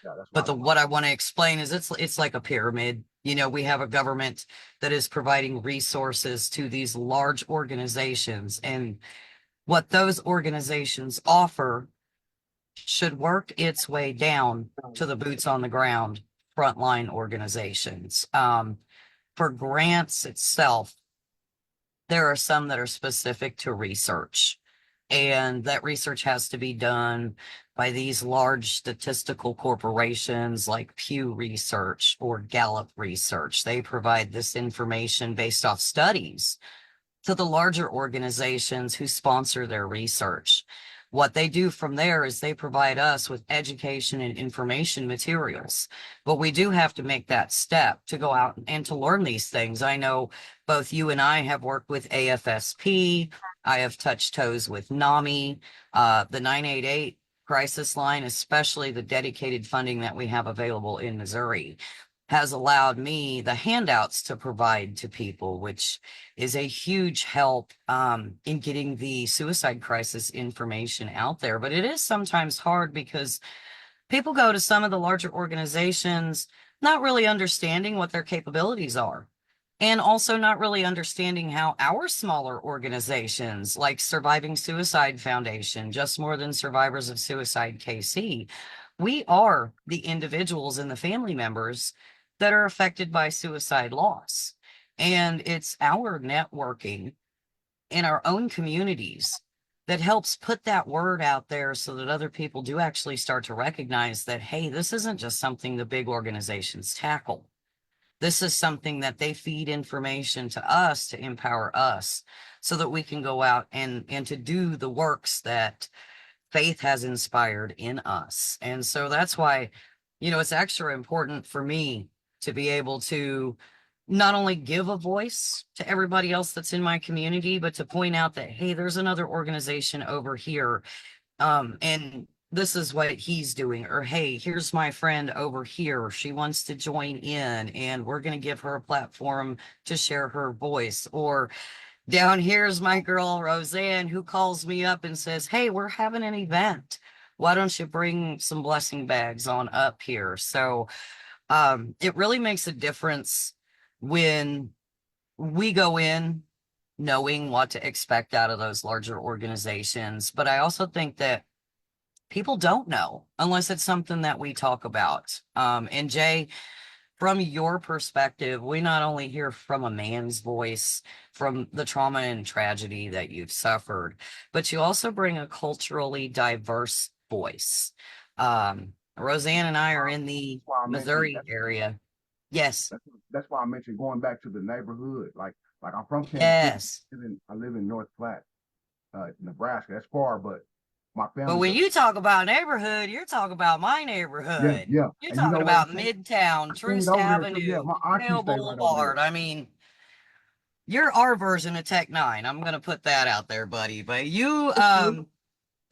Yeah, that's but what what I want to explain is it's like a pyramid. You know, we have a government that is providing resources to these large organizations, and what those organizations offer should work its way down to the boots on the ground frontline organizations. For grants itself, there are some that are specific to research, and that research has to be done by these large statistical corporations like Pew Research or Gallup Research. They provide this information based off studies to the larger organizations who sponsor their research. What they do from there is they provide us with education and information materials. But we do have to make that step to go out and to learn these things. I know both you and I have worked with AFSP. I have touched toes with NAMI, the 988 crisis line, especially the dedicated funding that we have available in Missouri, has allowed me the handouts to provide to people, which is a huge help in getting the suicide crisis information out there. But it is sometimes hard because people go to some of the larger organizations not really understanding what their capabilities are. And also not really understanding how our smaller organizations like Surviving Suicide Foundation, Just More Than Survivors of Suicide KC, we are the individuals and the family members that are affected by suicide loss. And it's our networking in our own communities that helps put that word out there so that other people do actually start to recognize that, hey, this isn't just something the big organizations tackle. This is something that they feed information to us to empower us so that we can go out and to do the works that faith has inspired in us. And so that's why, it's extra important for me to be able to not only give a voice to everybody else that's in my community, but to point out that, hey, there's another organization over here. And this is what he's doing, or hey, here's my friend over here. She wants to join in and we're going to give her a platform to share her voice. Or down here's my girl, Roseanne, who calls me up and says, hey, we're having an event. Why don't you bring some blessing bags on up here? So it really makes a difference when we go in knowing what to expect out of those larger organizations. But I also think that people don't know unless it's something that we talk about. And Jay, from your perspective, we not only hear from a man's voice from the trauma and tragedy that you've suffered, but you also bring a culturally diverse voice. Roseanne and I are in the Missouri area. Yes. That's why I mentioned going back to the neighborhood. Like I'm from Kansas Yes. City. I live in North Platte, Nebraska. That's far, but my family. But when you talk about neighborhood, you're talking about my Yeah, neighborhood. yeah. You're And you know talking what about I'm saying? Midtown, I stayed Troost over there too. Yeah, Avenue, my auntie Trail stayed right over there. Boulevard. I mean, you're our version of Tech Nine. I'm gonna put that out there, buddy. But you,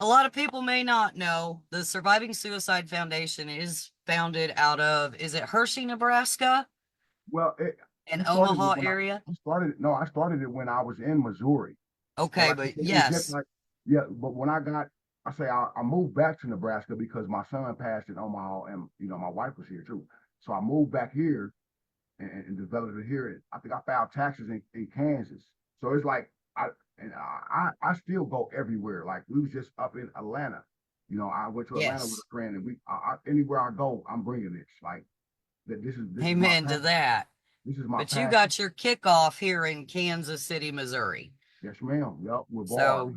a lot of people may not know the Surviving Suicide Foundation is founded out of, is it Hershey, Nebraska, Well, and I started it Omaha when area? I started it when I was in Missouri. So Okay, like but it's just yes. like, yeah, but when I moved back to Nebraska because my son passed in Omaha and my wife was here too. So I moved back here and developed it here. I think I filed taxes in Kansas. So it's like I still go everywhere. Like we was just up in Atlanta. I went to Atlanta with Yes. a friend, and anywhere I go, I'm bringing this. Like that. This is my Amen to passion. that. This is my But you passion. got your kickoff here in Kansas City, Missouri. Yes, ma'am. Yup, with bars. So,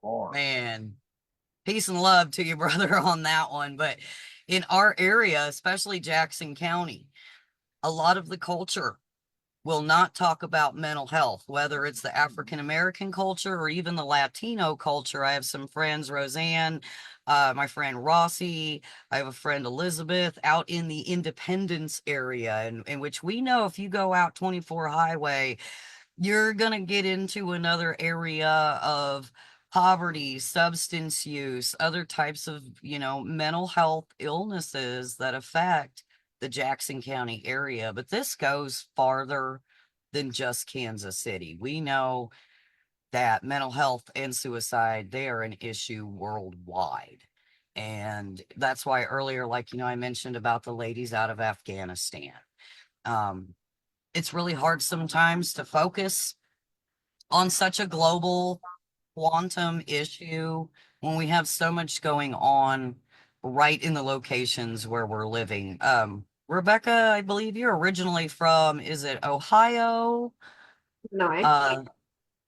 Bars. man, peace and love to you, brother, on that one. But in our area, especially Jackson County, a lot of the culture will not talk about mental health, whether it's the African American culture or even the Latino culture. I have some friends, Roseanne, my friend Rossi, I have a friend Elizabeth out in the Independence area, in which we know if you go out 24 highway, you're going to get into another area of poverty, substance use, other types of, mental health illnesses that affect the Jackson County area. But this goes farther than just Kansas City. We know that mental health and suicide, they are an issue worldwide. And that's why earlier, like, I mentioned about the ladies out of Afghanistan. It's really hard sometimes to focus on such a global quantum issue when we have so much going on right in the locations where we're living. Rebecca, I believe you're originally from, is it Ohio? No,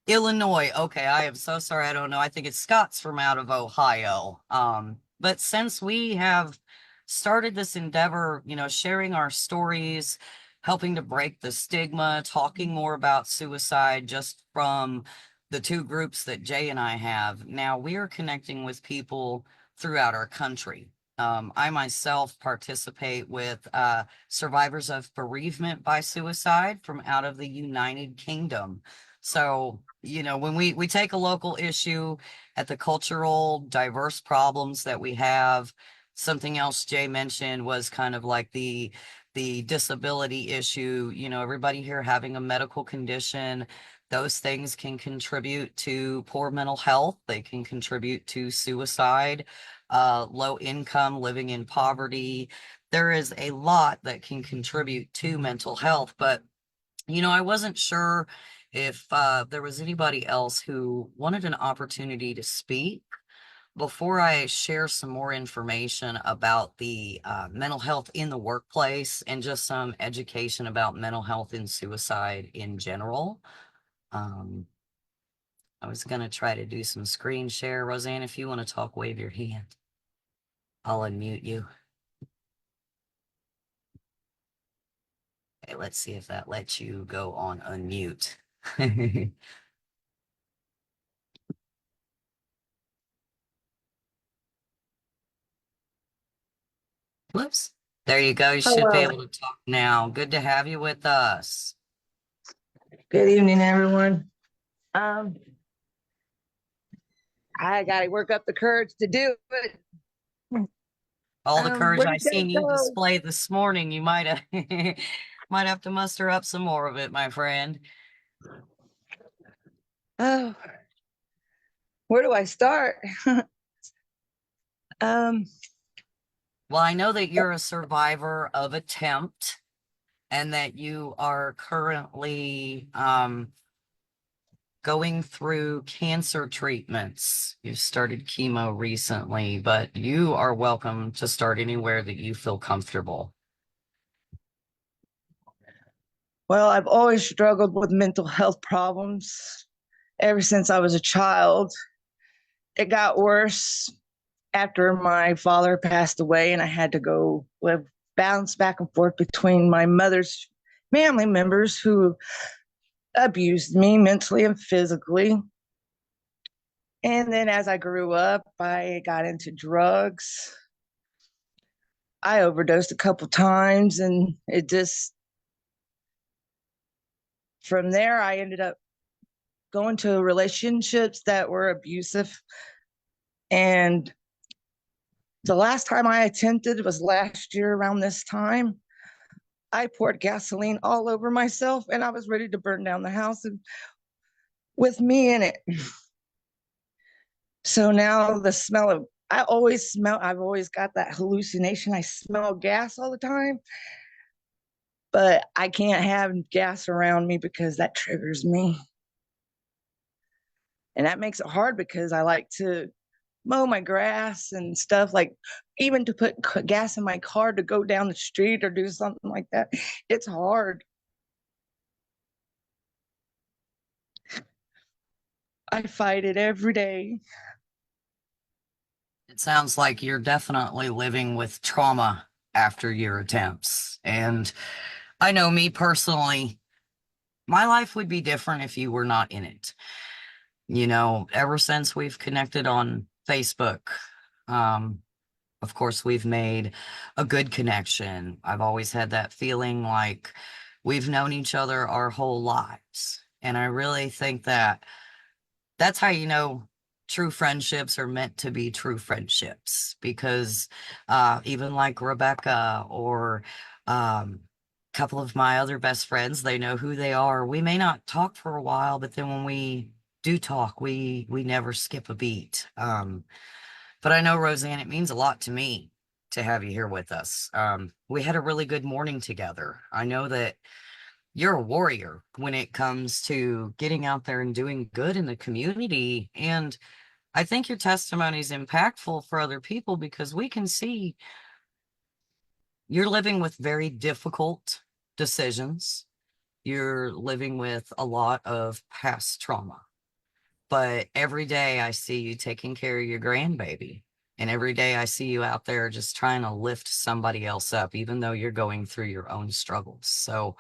Illinois. Okay, I am so sorry. I don't know. I think it's Scott's from out of Ohio. But since we have started this endeavor, sharing our stories, helping to break the stigma, talking more about suicide just from the two groups that Jay and I have. Now we are connecting with people throughout our country. I myself participate with survivors of bereavement by suicide from out of the United Kingdom. So, you know, when we take a local issue at the cultural diverse problems that we have, something else Jay mentioned was kind of like the disability issue, you know, everybody here having a medical condition, those things can contribute to poor mental health. They can contribute to suicide, low income, living in poverty. There is a lot that can contribute to mental health, but you know, I wasn't sure if there was anybody else who wanted an opportunity to speak before I share some more information about the mental health in the workplace and just some education about mental health and suicide in general. I was going to try to do some screen share. Roseanne, if you want to talk, wave your hand. I'll unmute you. Okay, let's see if that lets you go on unmute. Whoops. There you go. You should be Hello. able to talk now. Good to have you with us. Good evening, everyone. I got to work up the courage to do it. All the courage Where I did Jay seen you go? display this morning, you might have might have to muster up some more of it, my friend. Oh, where do I start? um, Well, I know that you're a survivor of attempt and that you are currently going through cancer treatments. You've started chemo recently, but you are welcome to start anywhere that you feel comfortable. well, I've always struggled with mental health problems ever since I was a child. It got worse after my father passed away, and I had to go live, bounce back and forth between my mother's family members who abused me mentally and physically. And then as I grew up, I got into drugs. I overdosed a couple times, and it just, from there, I ended up going to relationships that were abusive. And the last time I attempted was last year around this time. I poured gasoline all over myself, and I was ready to burn down the house with me in it. So now the smell of, I've always got that hallucination. I smell gas all the time, but I can't have gas around me because that triggers me. And that makes it hard because I like to mow my grass and stuff, like even to put gas in my car to go down the street or do something like that. It's hard. I fight it every day. It sounds like you're definitely living with trauma after your attempts. And I know me personally, my life would be different if you were not in it. You know, ever since we've connected on Facebook, of course, we've made a good connection. I've always had that feeling like we've known each other our whole lives. And I really think that that's how you know true friendships are meant to be true friendships, because even like Rebecca or a couple of my other best friends, they know who they are. We may not talk for a while, but then when we do talk, we never skip a beat. But I know, Roseanne, it means a lot to me to have you here with us. We had a really good morning together. I know that you're a warrior when it comes to getting out there and doing good in the community. And I think your testimony is impactful for other people because we can see you're living with very difficult decisions. You're living with a lot of past trauma. But every day I see you taking care of your grandbaby. And every day I see you out there just trying to lift somebody else up, even though you're going through your own struggles. So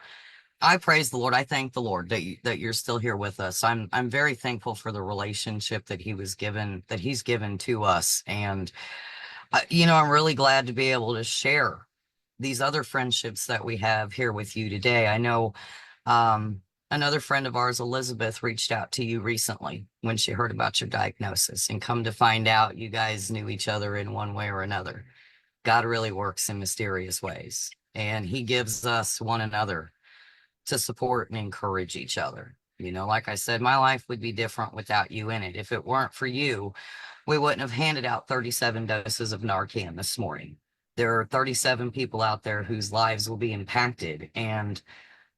I praise the Lord. I thank the Lord that you're still here with us. I'm very thankful for the relationship that he's given to us. And I'm really glad to be able to share these other friendships that we have here with you today. I know another friend of ours, Elizabeth, reached out to you recently when she heard about your diagnosis, and come to find out you guys knew each other in one way or another. God really works in mysterious ways, and he gives us one another to support and encourage each other. Like I said, my life would be different without you in it. If it weren't for you, we wouldn't have handed out 37 doses of Narcan this morning. There are 37 people out there whose lives will be impacted, and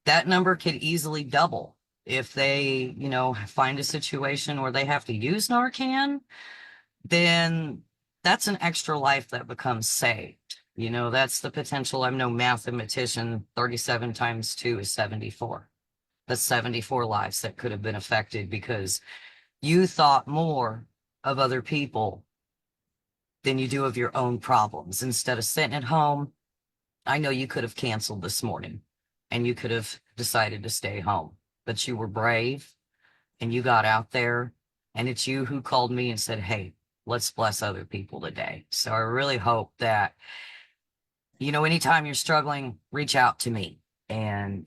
that number could easily double if they, find a situation where they have to use Narcan. Then that's an extra life that becomes saved. That's the potential. I'm no mathematician. 37 times 2 is 74. That's 74 lives that could have been affected because you thought more of other people than you do of your own problems. Instead of sitting at home, I know you could have canceled this morning and you could have decided to stay home, but you were brave and you got out there, and it's you who called me and said, hey, let's bless other people today. So I really hope that, anytime you're struggling, reach out to me, and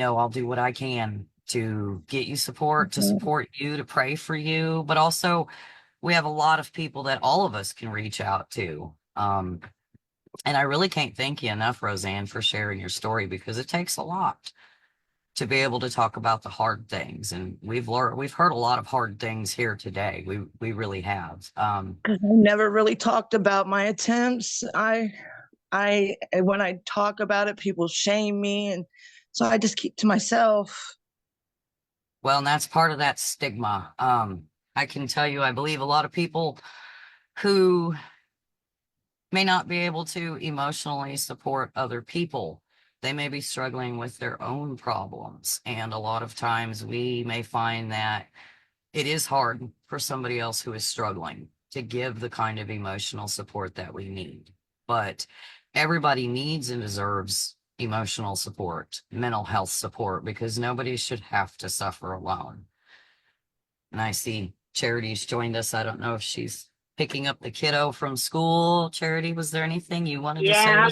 I'll do what I can to get you support, to support you, to pray for you, but also we have a lot of people that all of us can reach out to. And I really can't thank you enough, Roseanne, for sharing your story, because it takes a lot to be able to talk about the hard things. And we've heard a lot of hard things here today. We really have. Because I never really talked about my attempts. When I talk about it, people shame me, and so I just keep to myself. Well, and that's part of that stigma. I can tell you, I believe a lot of people who may not be able to emotionally support other people, they may be struggling with their own problems. And a lot of times we may find that it is hard for somebody else who is struggling to give the kind of emotional support that we need. But everybody needs and deserves emotional support, mental health support, because nobody should have to suffer alone. And I see Charity's joined us. I don't know if she's picking up the kiddo from school. Charity, was there anything you wanted to say? Yeah,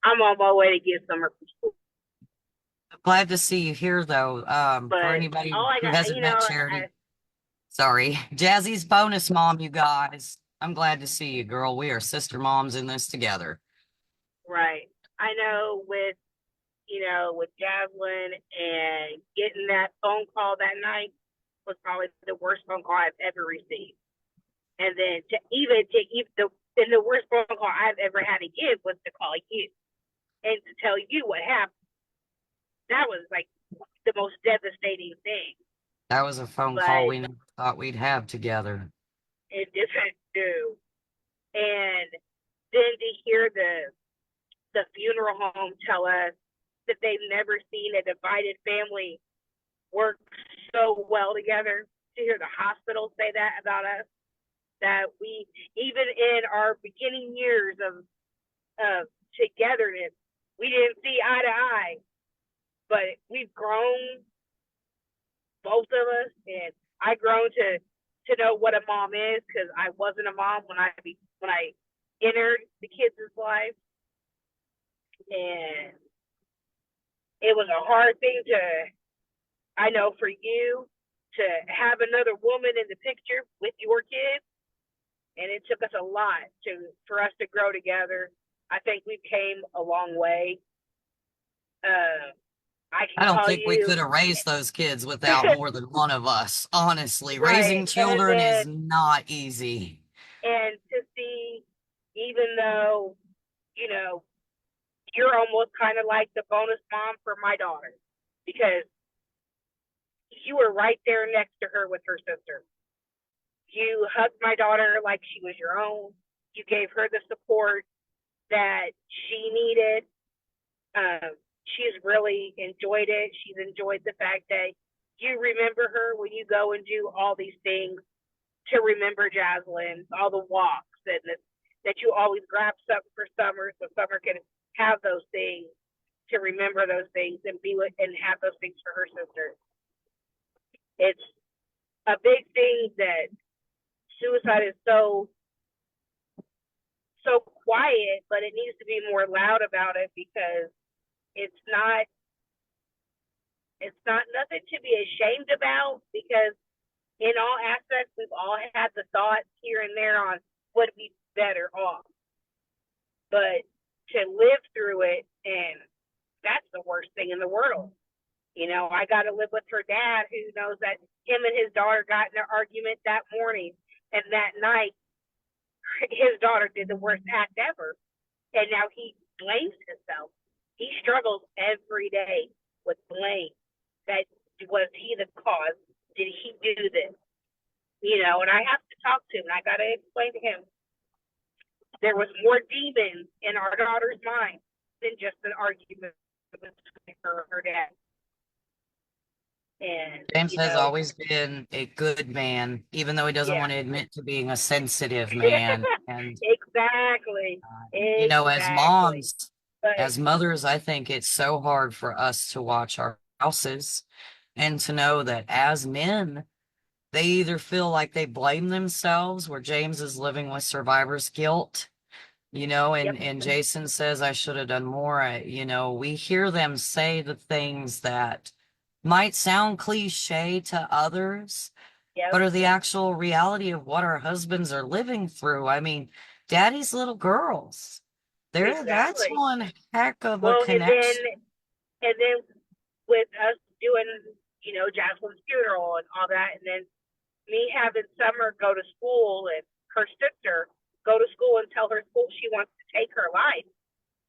I'm on my way to get summer from school. Glad to see you here, though. But For anybody all I who got, hasn't met Charity, sorry, Jazzy's bonus mom, you guys. I'm glad to see you, girl. We are sister moms in this together. right. I know with Jaslyn and getting that phone call that night was probably the worst phone call I've ever received. And then the worst phone call I've ever had to give was to call you and to tell you what happened. That was like the most devastating thing. That was a phone call we never thought we'd have together. It didn't do. And then to hear the funeral home tell us that they've never seen a divided family work so well together, to hear the hospital say that about us, that we, even in our beginning years of togetherness, we didn't see eye to eye, but we've grown, both of us, and I grown to know what a mom is, because I wasn't a mom when I entered the kids' life, and it was a hard thing I know for you to have another woman in the picture with your kids, and it took us a lot for us to grow together. I think we came a long way. I don't think we could have raised those kids without more than one of us. Honestly, right. Raising children is not easy. And to see, even though, you're almost kind of like the bonus mom for my daughter, because you were right there next to her with her sister. You hugged my daughter like she was your own. You gave her the support that she needed. She's really enjoyed it. She's enjoyed the fact that you remember her when you go and do all these things to remember Jaslyn, all the walks, and that you always grab something for Summer so Summer can have those things to remember those things and be with and have those things for her sister. It's a big thing that suicide is so quiet, but it needs to be more loud about it, because it's not nothing to be ashamed about, because in all aspects we've all had the thoughts here and there on would be better off. But to live through it, and that's the worst thing in the world. You know, I got to live with her dad, who knows that him and his daughter got in an argument that morning, and that night his daughter did the worst act ever, and now he blames himself. He struggles every day with blame. That was he the cause? Did he do this? You know, and I have to talk to him, and I got to explain to him there was more demons in our daughter's mind than just an argument between her and her dad. And James has always been a good man, even though he doesn't want to admit to being a sensitive man. And exactly. You know, as moms, but, as mothers, I think it's so hard for us to watch our spouses and to know that as men, they either feel like they blame themselves, where James is living with survivor's guilt, you know, and Jason says, I should have done more. You know, we hear them say the things that might sound cliche to others, but are the actual reality of what our husbands are living through. I mean, daddy's little girls, that's one heck of a connection. And then with us doing, you know, Jocelyn's funeral and all that, and then me having Summer go to school and her sister go to school and tell her school she wants to take her life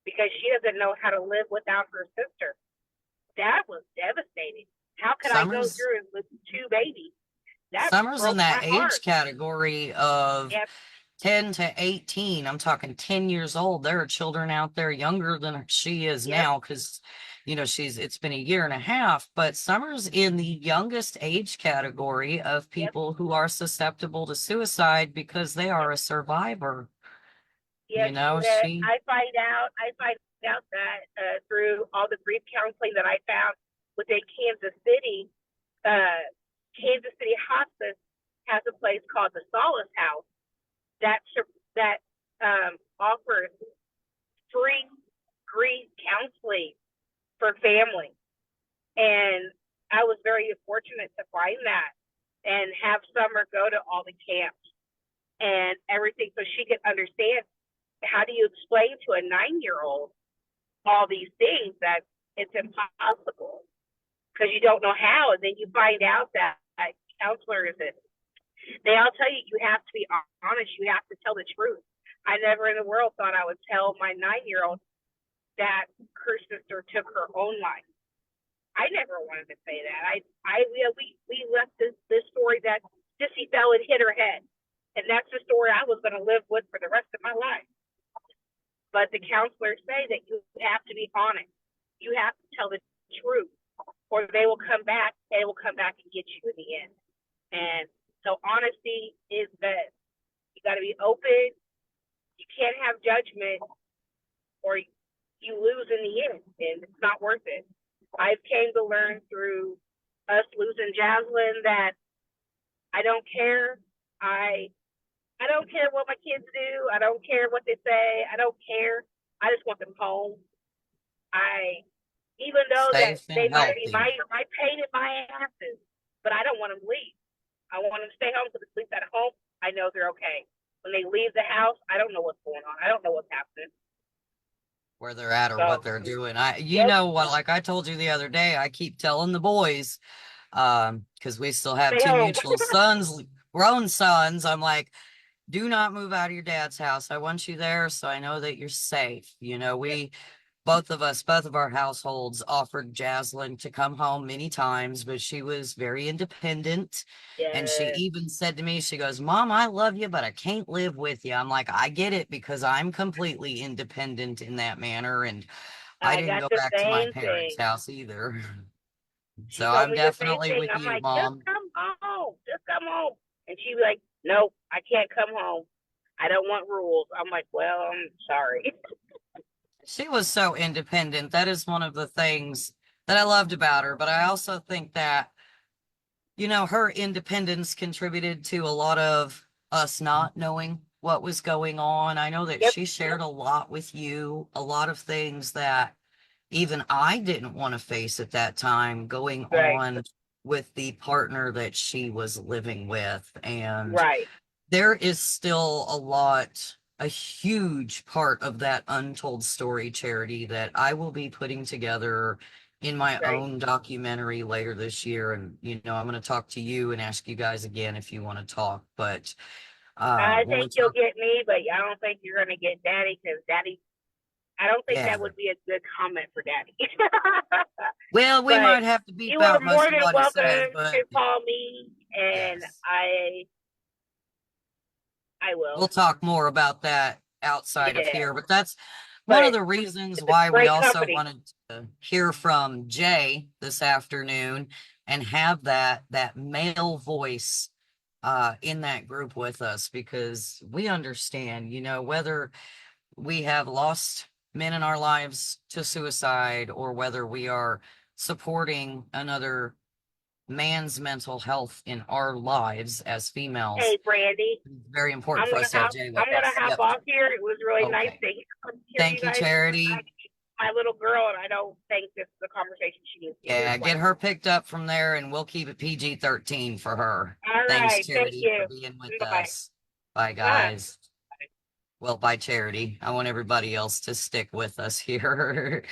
because she doesn't know how to live without her sister. That was devastating. How could I go through it with two babies? Summer's in that age category of 10 to 18. I'm talking 10 years old. There are children out there younger than she is now, because, you know, it's been a year and a half, but Summer's in the youngest age category of people who are susceptible to suicide because they are a survivor. Yes, you know, I find out that through all the grief counseling that I found within Kansas City. Kansas City Hospice has a place called the Solace House that offers free grief counseling for families. And I was very fortunate to find that and have Summer go to all the camps and everything so she could understand. How do you explain to a 9-year-old all these things that it's impossible because you don't know how? And then you find out that counselors, they all tell you have to be honest. You have to tell the truth. I never in the world thought I would tell my 9-year-old that her sister took her own life. I never wanted to say that. We left this story that Sissy fell and hit her head. And that's the story I was going to live with for the rest of my life. But the counselors say that you have to be honest. You have to tell the truth, or they will come back. They will come back and get you in the end. And so honesty is best. You got to be open. You can't have judgment, or you lose in the end, and it's not worth it. I've came to learn through us losing Jaslyn that I don't care. I don't care what my kids do. I don't care what they say. I don't care. I just want them home. Even though that they might be my pain in my asses, but I don't want them to leave. I want them to stay home because at least at home, I know they're okay. When they leave the house, I don't know what's going on. I don't know what's happening. Where they're at or what they're doing. You know what, like I told you the other day, I keep telling the boys, because we still have two mutual sons, grown sons. I'm like, do not move out of your dad's house. I want you there so I know that you're safe. You know, both of our households offered Jaslyn to come home many times, but she was very independent. And she even said to me, she goes, Mom, I love you, but I can't live with you. I'm like, I get it, because I'm completely independent in that manner. And I didn't go back to my parents' house either. So I'm definitely with you, like, Mom. Just come home. And she'd be like, nope, I can't come home. I don't want rules. I'm like, well, I'm sorry. She was so independent. That is one of the things that I loved about her. But I also think that, you know, her independence contributed to a lot of us not knowing what was going on. I know that Yep. she shared a lot with you, a lot of things that even I didn't want to face at that time, going Right. on with the partner that she was living with. And Right. there is still a huge part of that untold story, Charity, that I will be putting together in my Right. own documentary later this year. And, you know, I'm going to talk to you and ask you guys again if you want to talk. But I when we think you'll talk, get me, but I don't think you're gonna get Daddy because Daddy. I don't think yeah. that would be a good comment for Daddy. Well, we But might have to beep you are out more most of than what he says, welcome but to call me, and yes. I will. We'll talk more about that outside of Yeah. here, but that's one of But the reasons it's a why we great also company. wanted to hear from Jay this afternoon and have that male voice in that group with us, because we understand, you know, whether we have lost men in our lives to suicide or whether we are supporting another man's mental health in our lives as females. Hey, Brandy. It's very important I'm for gonna us to have hop. Jay with I'm gonna us. hop Yep. off here. It was really nice Okay. to hear you Thank you, guys. Charity. My little girl, and I don't think this is a conversation she needs to hear Yeah, twice. get her picked up from there and we'll keep it PG-13 for her. All Thanks, right. Thank Charity, for you. being with Bye. us. Bye, Bye. guys. Well, bye, Charity. I want everybody else to stick with us here.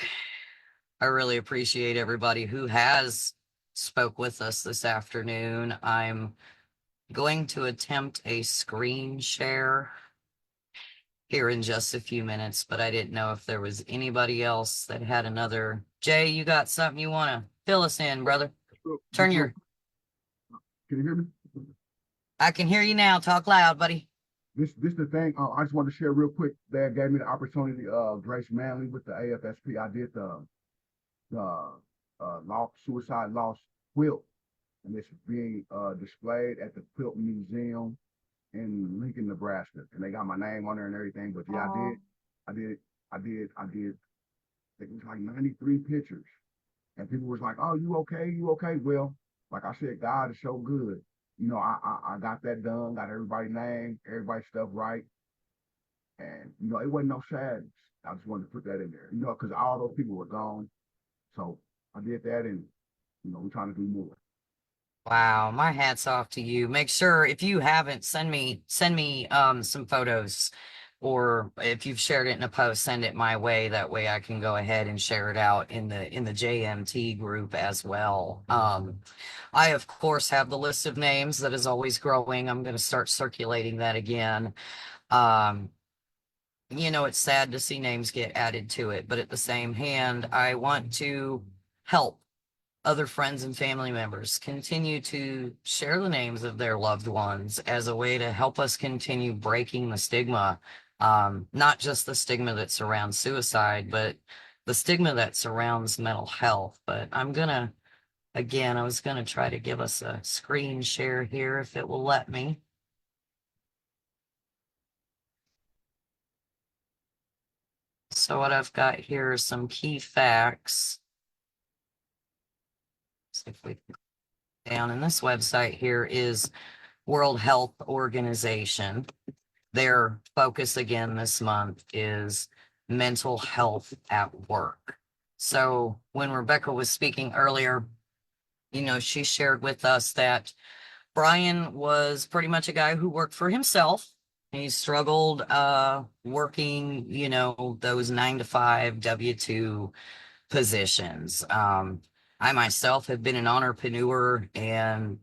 I really appreciate everybody who has spoke with us this afternoon. I'm going to attempt a screen share here in just a few minutes, but I didn't know if there was anybody else that had another. Jay, you got something you want to fill us in, brother? Turn your. Can you hear me? I can hear you now. Talk loud, buddy. This the thing. I just wanted to share real quick. That gave me the opportunity. Grace Manley with the AFSP. I did the lost suicide lost quilt, and it's being displayed at the Quilt Museum in Lincoln, Nebraska. And they got my name on there and everything. But yeah, I did. I think it was like 93 pictures, and people was like, "Oh, you okay? You okay?" Well, like I said, God is so good. You know, I got that done, got everybody's name, everybody's stuff right. And, you know, it wasn't no sadness. I just wanted to put that in there, you know, because all those people were gone. So I did that, and, you know, we're trying to do more. Wow, my hat's off to you. Make sure if you haven't, send me some photos, or if you've shared it in a post, send it my way. That way I can go ahead and share it out in the JMT group as well. I of course have the list of names that is always growing. I'm going to start circulating that again. Um, you know, it's sad to see names get added to it, but at the same hand, I want to help other friends and family members continue to share the names of their loved ones as a way to help us continue breaking the stigma. Not just the stigma that surrounds suicide, but the stigma that surrounds mental health. But again, I was gonna try to give us a screen share here if it will let me. So what I've got here are some key facts. See if we can go down. And this website here is World Health Organization. Their focus again this month is mental health at work. So when Rebecca was speaking earlier, you know, she shared with us that Brian was pretty much a guy who worked for himself. He struggled working, you know, those 9 to 5 W-2 positions. I myself have been an entrepreneur and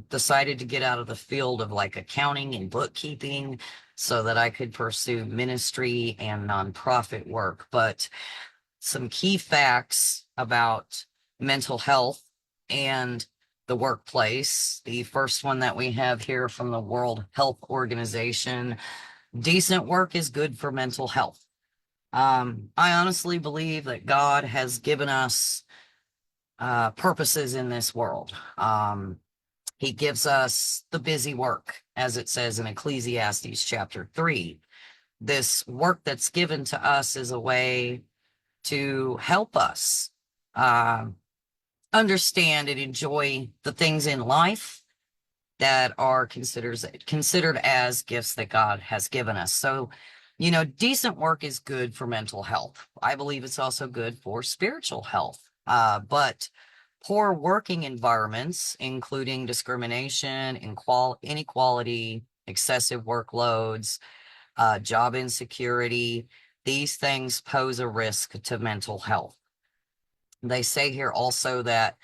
decided to get out of the field of like accounting and bookkeeping so that I could pursue ministry and nonprofit work. But some key facts about mental health and the workplace. The first one that we have here from the World Health Organization: decent work is good for mental health. I honestly believe that God has given us purposes in this world. He gives us the busy work, as it says in Ecclesiastes chapter 3. this work that's given to us is a way to help us understand and enjoy the things in life that are considered as gifts that God has given us. So, you know, decent work is good for mental health. I believe it's also good for spiritual health. But poor working environments, including discrimination, inequality, excessive workloads, job insecurity, these things pose a risk to mental health. They say here also that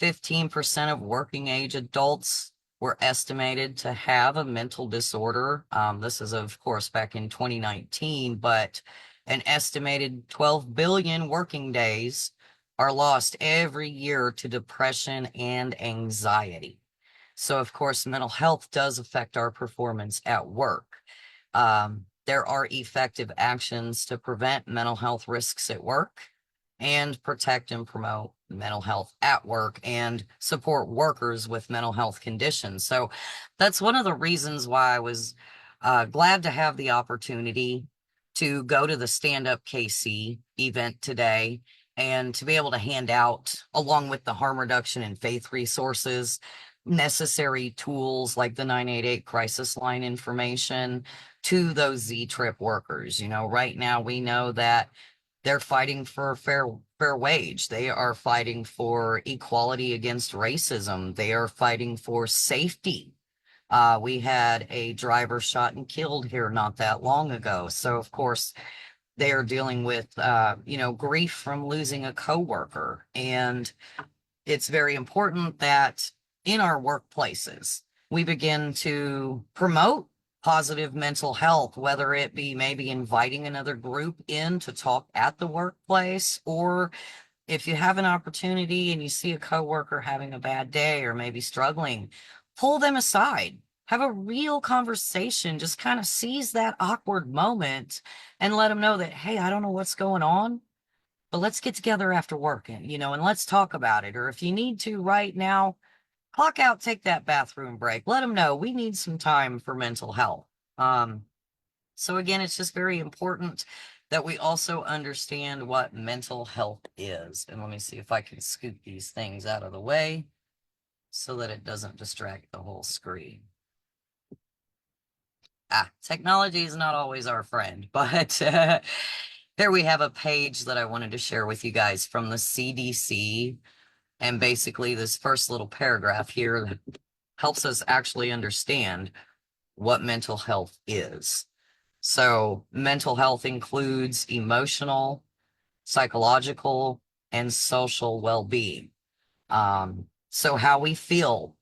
15% of working age adults were estimated to have a mental disorder. This is, of course, back in 2019, but an estimated 12 billion working days are lost every year to depression and anxiety. So, of course, mental health does affect our performance at work. There are effective actions to prevent mental health risks at work and protect and promote mental health at work and support workers with mental health conditions. So that's one of the reasons why I was glad to have the opportunity to go to the Stand Up KC event today and to be able to hand out, along with the harm reduction and faith resources, necessary tools like the 988 crisis line information to those Z-Trip workers. You know, right now we know that they're fighting for a fair wage. They are fighting for equality against racism. They are fighting for safety. We had a driver shot and killed here not that long ago. So, of course, they are dealing with, you know, grief from losing a coworker. And it's very important that in our workplaces, we begin to promote positive mental health, whether it be maybe inviting another group in to talk at the workplace, or if you have an opportunity and you see a coworker having a bad day or maybe struggling, pull them aside, have a real conversation, just kind of seize that awkward moment and let them know that, hey, I don't know what's going on, but let's get together after work and, you know, and let's talk about it. Or if you need to right now, clock out, take that bathroom break. Let them know we need some time for mental health. So again, it's just very important that we also understand what mental health is. And let me see if I can scoot these things out of the way so that it doesn't distract the whole screen. Technology is not always our friend, but here we have a page that I wanted to share with you guys from the CDC. And basically this first little paragraph here helps us actually understand what mental health is. So mental health includes emotional, psychological, and social well-being. So how we feel,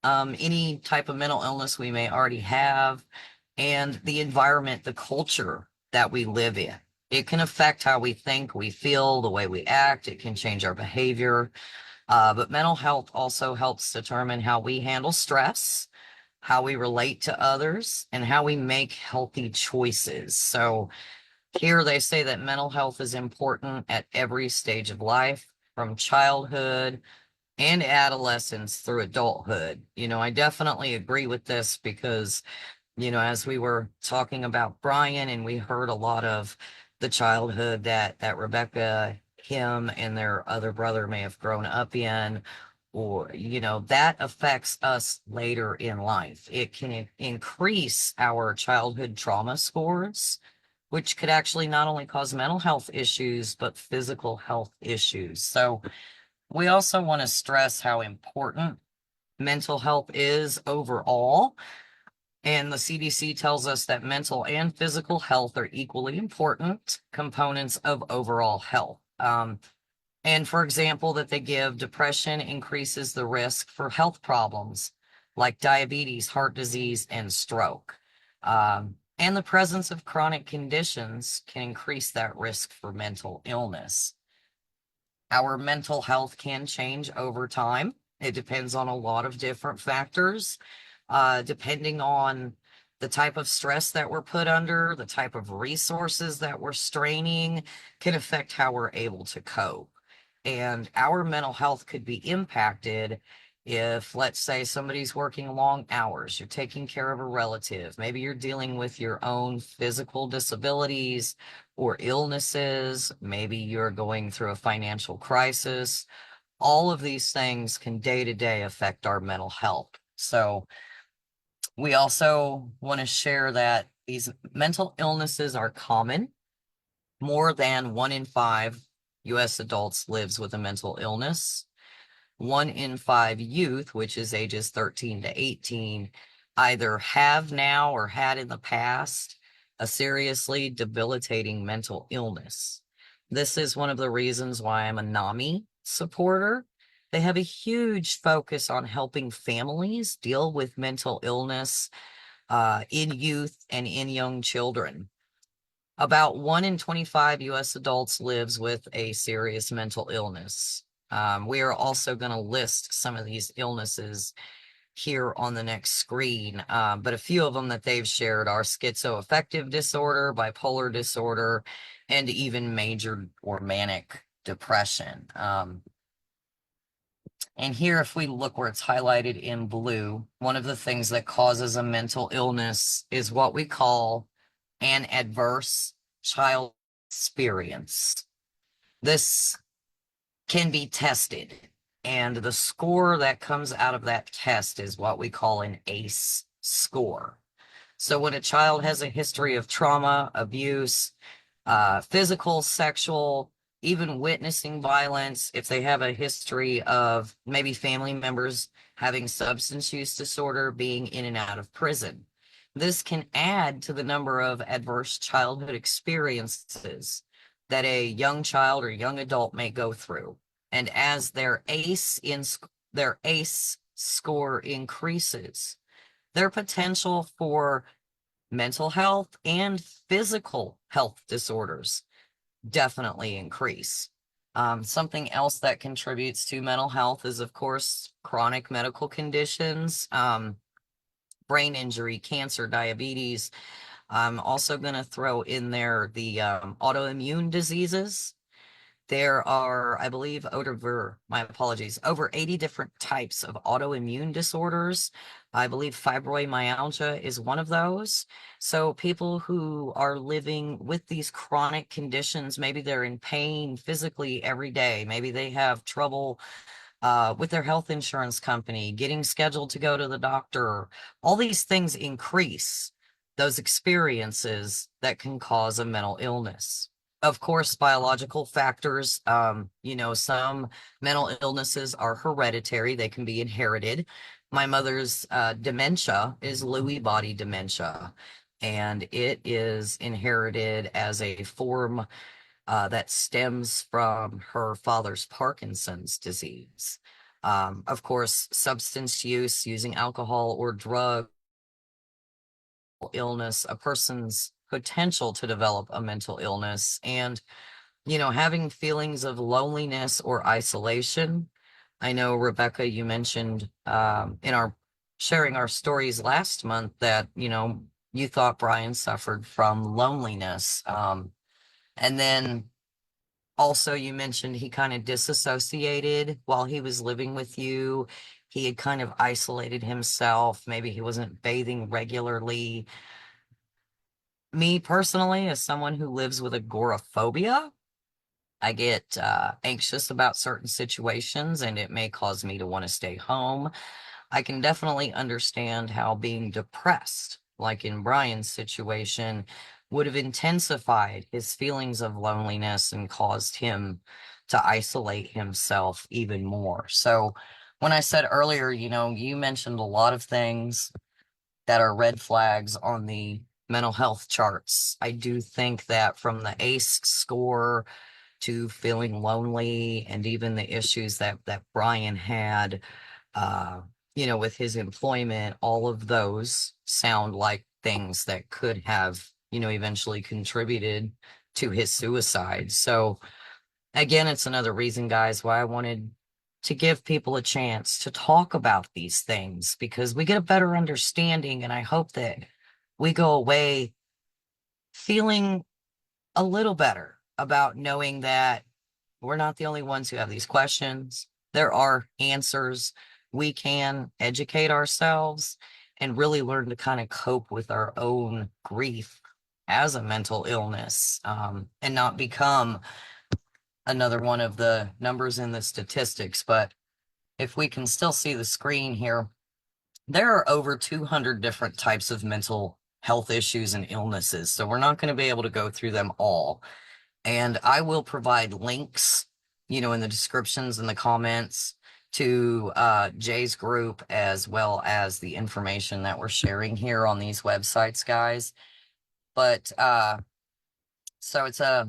any type of mental illness we may already have, and the environment, the culture that we live in. It can affect how we think, we feel, the way we act. It can change our behavior. But mental health also helps determine how we handle stress, how we relate to others, and how we make healthy choices. So here they say that mental health is important at every stage of life, from childhood and adolescence through adulthood. You know, I definitely agree with this because, you know, as we were talking about Brian, and we heard a lot of the childhood that Rebecca, him, and their other brother may have grown up in, or, you know, that affects us later in life. It can increase our childhood trauma scores, which could actually not only cause mental health issues, but physical health issues. So we also want to stress how important mental health is overall. And the CDC tells us that mental and physical health are equally important components of overall health. And for example, that they give depression increases the risk for health problems like diabetes, heart disease, and stroke. And the presence of chronic conditions can increase that risk for mental illness. Our mental health can change over time. It depends on a lot of different factors, depending on the type of stress that we're put under, the type of resources that we're straining can affect how we're able to cope. And our mental health could be impacted If, let's say, somebody's working long hours, you're taking care of a relative, maybe you're dealing with your own physical disabilities or illnesses, maybe you're going through a financial crisis, all of these things can day to day affect our mental health. So we also want to share that these mental illnesses are common. More than 1 in 5 US adults lives with a mental illness. 1 in 5 youth, which is ages 13 to 18, either have now or had in the past a seriously debilitating mental illness. This is one of the reasons why I'm a NAMI supporter. They have a huge focus on helping families deal with mental illness in youth and in young children. About 1 in 25 US adults lives with a serious mental illness. We are also going to list some of these illnesses here on the next screen, but a few of them that they've shared are schizoaffective disorder, bipolar disorder, and even major or manic depression. And here, if we look where it's highlighted in blue, one of the things that causes a mental illness is what we call an adverse child experience. This can be tested, and the score that comes out of that test is what we call an ACE score. So when a child has a history of trauma, abuse, physical, sexual, even witnessing violence, if they have a history of maybe family members having substance use disorder, being in and out of prison, this can add to the number of adverse childhood experiences that a young child or young adult may go through. And as their ACE score increases, their potential for mental health and physical health disorders definitely increase. Something else that contributes to mental health is, of course, chronic medical conditions, brain injury, cancer, diabetes. I'm also going to throw in there the autoimmune diseases. There are, I believe, over 80 different types of autoimmune disorders. I believe fibromyalgia is one of those. So people who are living with these chronic conditions, maybe they're in pain physically every day. Maybe they have trouble with their health insurance company, getting scheduled to go to the doctor. All these things increase those experiences that can cause a mental illness. Of course, biological factors, some mental illnesses are hereditary. They can be inherited. My mother's dementia is Lewy body dementia, and it is inherited as a form that stems from her father's Parkinson's disease. Of course, substance use, using alcohol or drug illness, a person's potential to develop a mental illness, and having feelings of loneliness or isolation. I know, Rebecca, you mentioned in our sharing our stories last month that you thought Brian suffered from loneliness, and then also you mentioned he kind of disassociated while he was living with you. He had kind of isolated himself. Maybe he wasn't bathing regularly. Me personally, as someone who lives with agoraphobia, I get anxious about certain situations, and it may cause me to want to stay home. I can definitely understand how being depressed, like in Brian's situation, would have intensified his feelings of loneliness and caused him to isolate himself even more. So when I said earlier, you mentioned a lot of things that are red flags on the mental health charts. I do think that from the ACE score to feeling lonely, and even the issues that Brian had, with his employment, all of those sound like things that could have, eventually contributed to his suicide. So again, it's another reason, guys, why I wanted to give people a chance to talk about these things, because we get a better understanding, and I hope that we go away feeling a little better about knowing that we're not the only ones who have these questions. There are answers. we can educate ourselves and really learn to kind of cope with our own grief as a mental illness, and not become another one of the numbers in the statistics. But if we can still see the screen here, there are over 200 different types of mental health issues and illnesses. So we're not going to be able to go through them all. And I will provide links, in the descriptions and the comments to Jay's group, as well as the information that we're sharing here on these websites, guys. But so it's a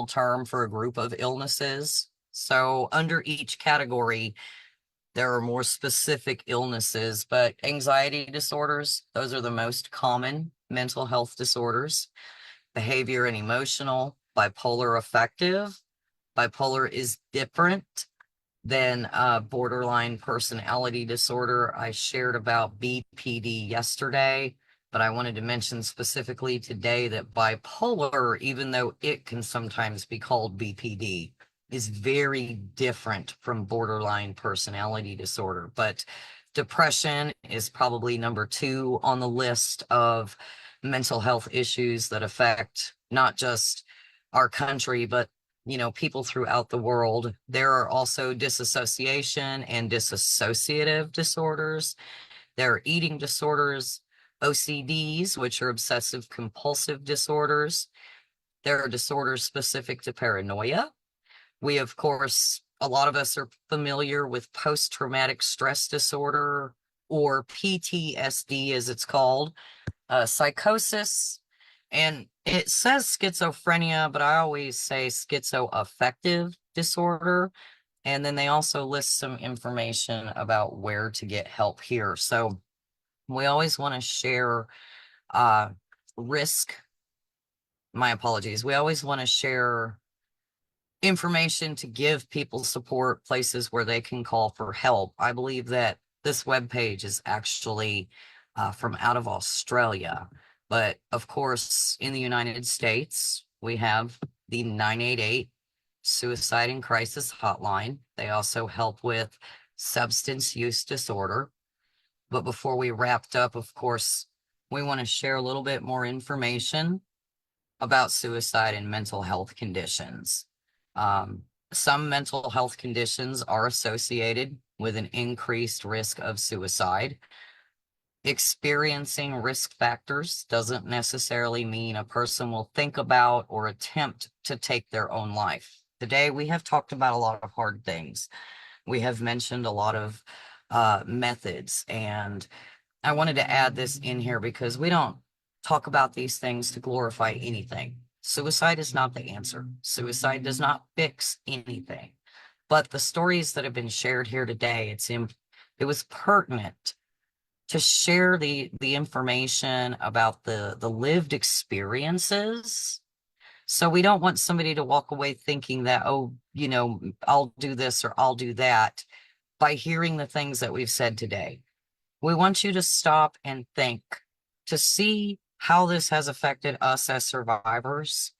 term for a group of illnesses. So under each category, there are more specific illnesses, but anxiety disorders, those are the most common mental health disorders. Behavior and emotional, bipolar affective. Bipolar is different than borderline personality disorder. I shared about BPD yesterday, but I wanted to mention specifically today that bipolar, even though it can sometimes be called BPD, is very different from borderline personality disorder. But depression is probably number 2 on the list of mental health issues that affect not just our country, but people throughout the world. There are also disassociation and dissociative disorders. There are eating disorders, OCDs, which are obsessive compulsive disorders. There are disorders specific to paranoia. We, of course, a lot of us are familiar with post-traumatic stress disorder, or PTSD as it's called, psychosis, and it says schizophrenia, but I always say schizoaffective disorder. And then they also list some information about where to get help here. So we always want to share my apologies. We always want to share information to give people support, places where they can call for help. I believe that this webpage is actually from out of Australia. But of course, in the United States, we have the 988 Suicide and Crisis Hotline. They also help with substance use disorder. But before we wrapped up, of course, we want to share a little bit more information about suicide and mental health conditions. Some mental health conditions are associated with an increased risk of suicide. Experiencing risk factors doesn't necessarily mean a person will think about or attempt to take their own life. Today, we have talked about a lot of hard things. We have mentioned a lot of methods, and I wanted to add this in here because we don't talk about these things to glorify anything. Suicide is not the answer. Suicide does not fix anything. But the stories that have been shared here today, it was pertinent to share the information about the lived experiences. So we don't want somebody to walk away thinking that, oh, I'll do this or I'll do that by hearing the things that we've said today. We want you to stop and think, to see how this has affected us as survivors,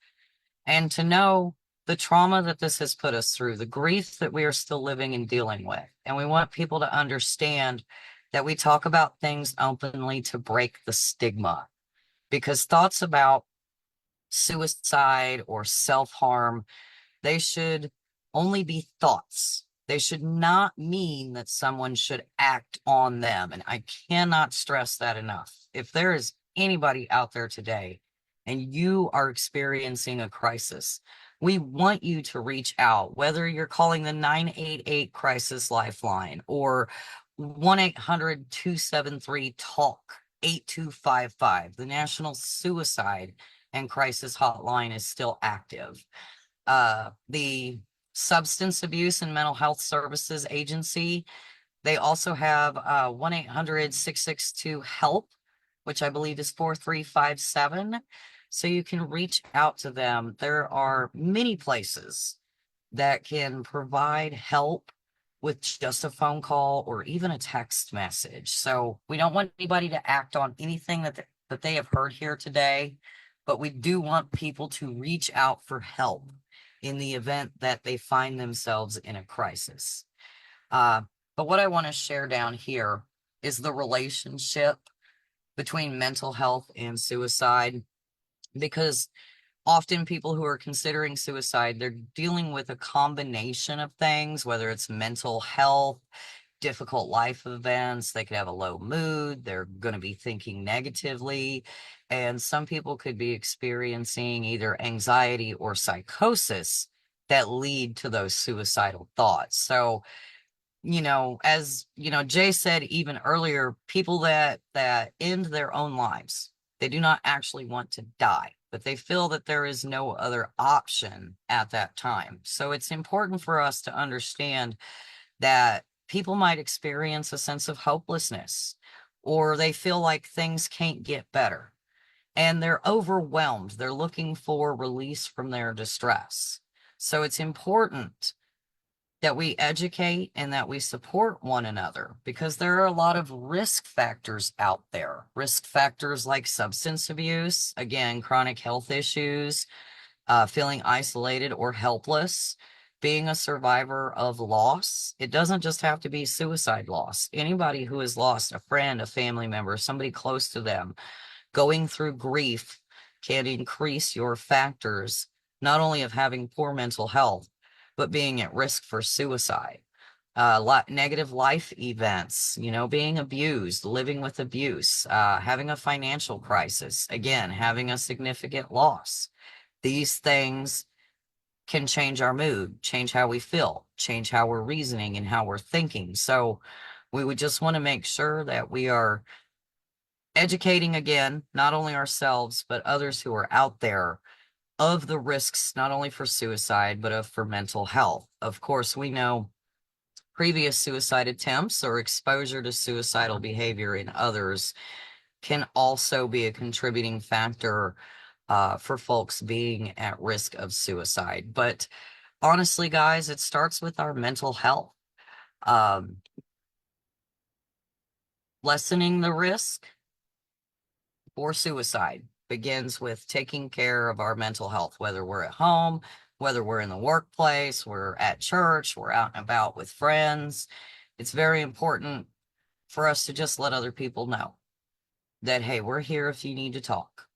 and to know the trauma that this has put us through, the grief that we are still living and dealing with. And we want people to understand that we talk about things openly to break the stigma, because thoughts about suicide or self-harm, they should only be thoughts. They should not mean that someone should act on them. And I cannot stress that enough. If there is anybody out there today and you are experiencing a crisis, we want you to reach out, whether you're calling the 988 Crisis Lifeline or 1-800-273-TALK 8255. The National Suicide and Crisis Hotline is still active. The Substance Abuse and Mental Health Services Agency, they also have 1-800-662-HELP, which I believe is 4357. So you can reach out to them. There are many places that can provide help with just a phone call or even a text message. So we don't want anybody to act on anything that they have heard here today, but we do want people to reach out for help in the event that they find themselves in a crisis. But what I want to share down here is the relationship between mental health and suicide, because often people who are considering suicide, they're dealing with a combination of things, whether it's mental health, difficult life events. They could have a low mood. They're going to be thinking negatively. And some people could be experiencing either anxiety or psychosis that lead to those suicidal thoughts. So, as Jay said even earlier, people that end their own lives, they do not actually want to die, but they feel that there is no other option at that time. So it's important for us to understand that people might experience a sense of hopelessness, or they feel like things can't get better, and they're overwhelmed. They're looking for release from their distress. So it's important that we educate and that we support one another, because there are a lot of risk factors out there. Risk factors like substance abuse, again, chronic health issues, feeling isolated or helpless, being a survivor of loss. It doesn't just have to be suicide loss. Anybody who has lost a friend, a family member, somebody close to them, going through grief can increase your factors, not only of having poor mental health, but being at risk for suicide. Negative life events, being abused, living with abuse, having a financial crisis, again, having a significant loss. These things can change our mood, change how we feel, change how we're reasoning and how we're thinking. So we would just want to make sure that we are educating, again, not only ourselves, but others who are out there, of the risks, not only for suicide, but for mental health. Of course, we know previous suicide attempts or exposure to suicidal behavior in others can also be a contributing factor for folks being at risk of suicide. But honestly, guys, it starts with our mental health. Lessening the risk for suicide begins with taking care of our mental health, whether we're at home, whether we're in the workplace, we're at church, we're out and about with friends. It's very important for us to just let other people know that, hey, we're here if you need to talk.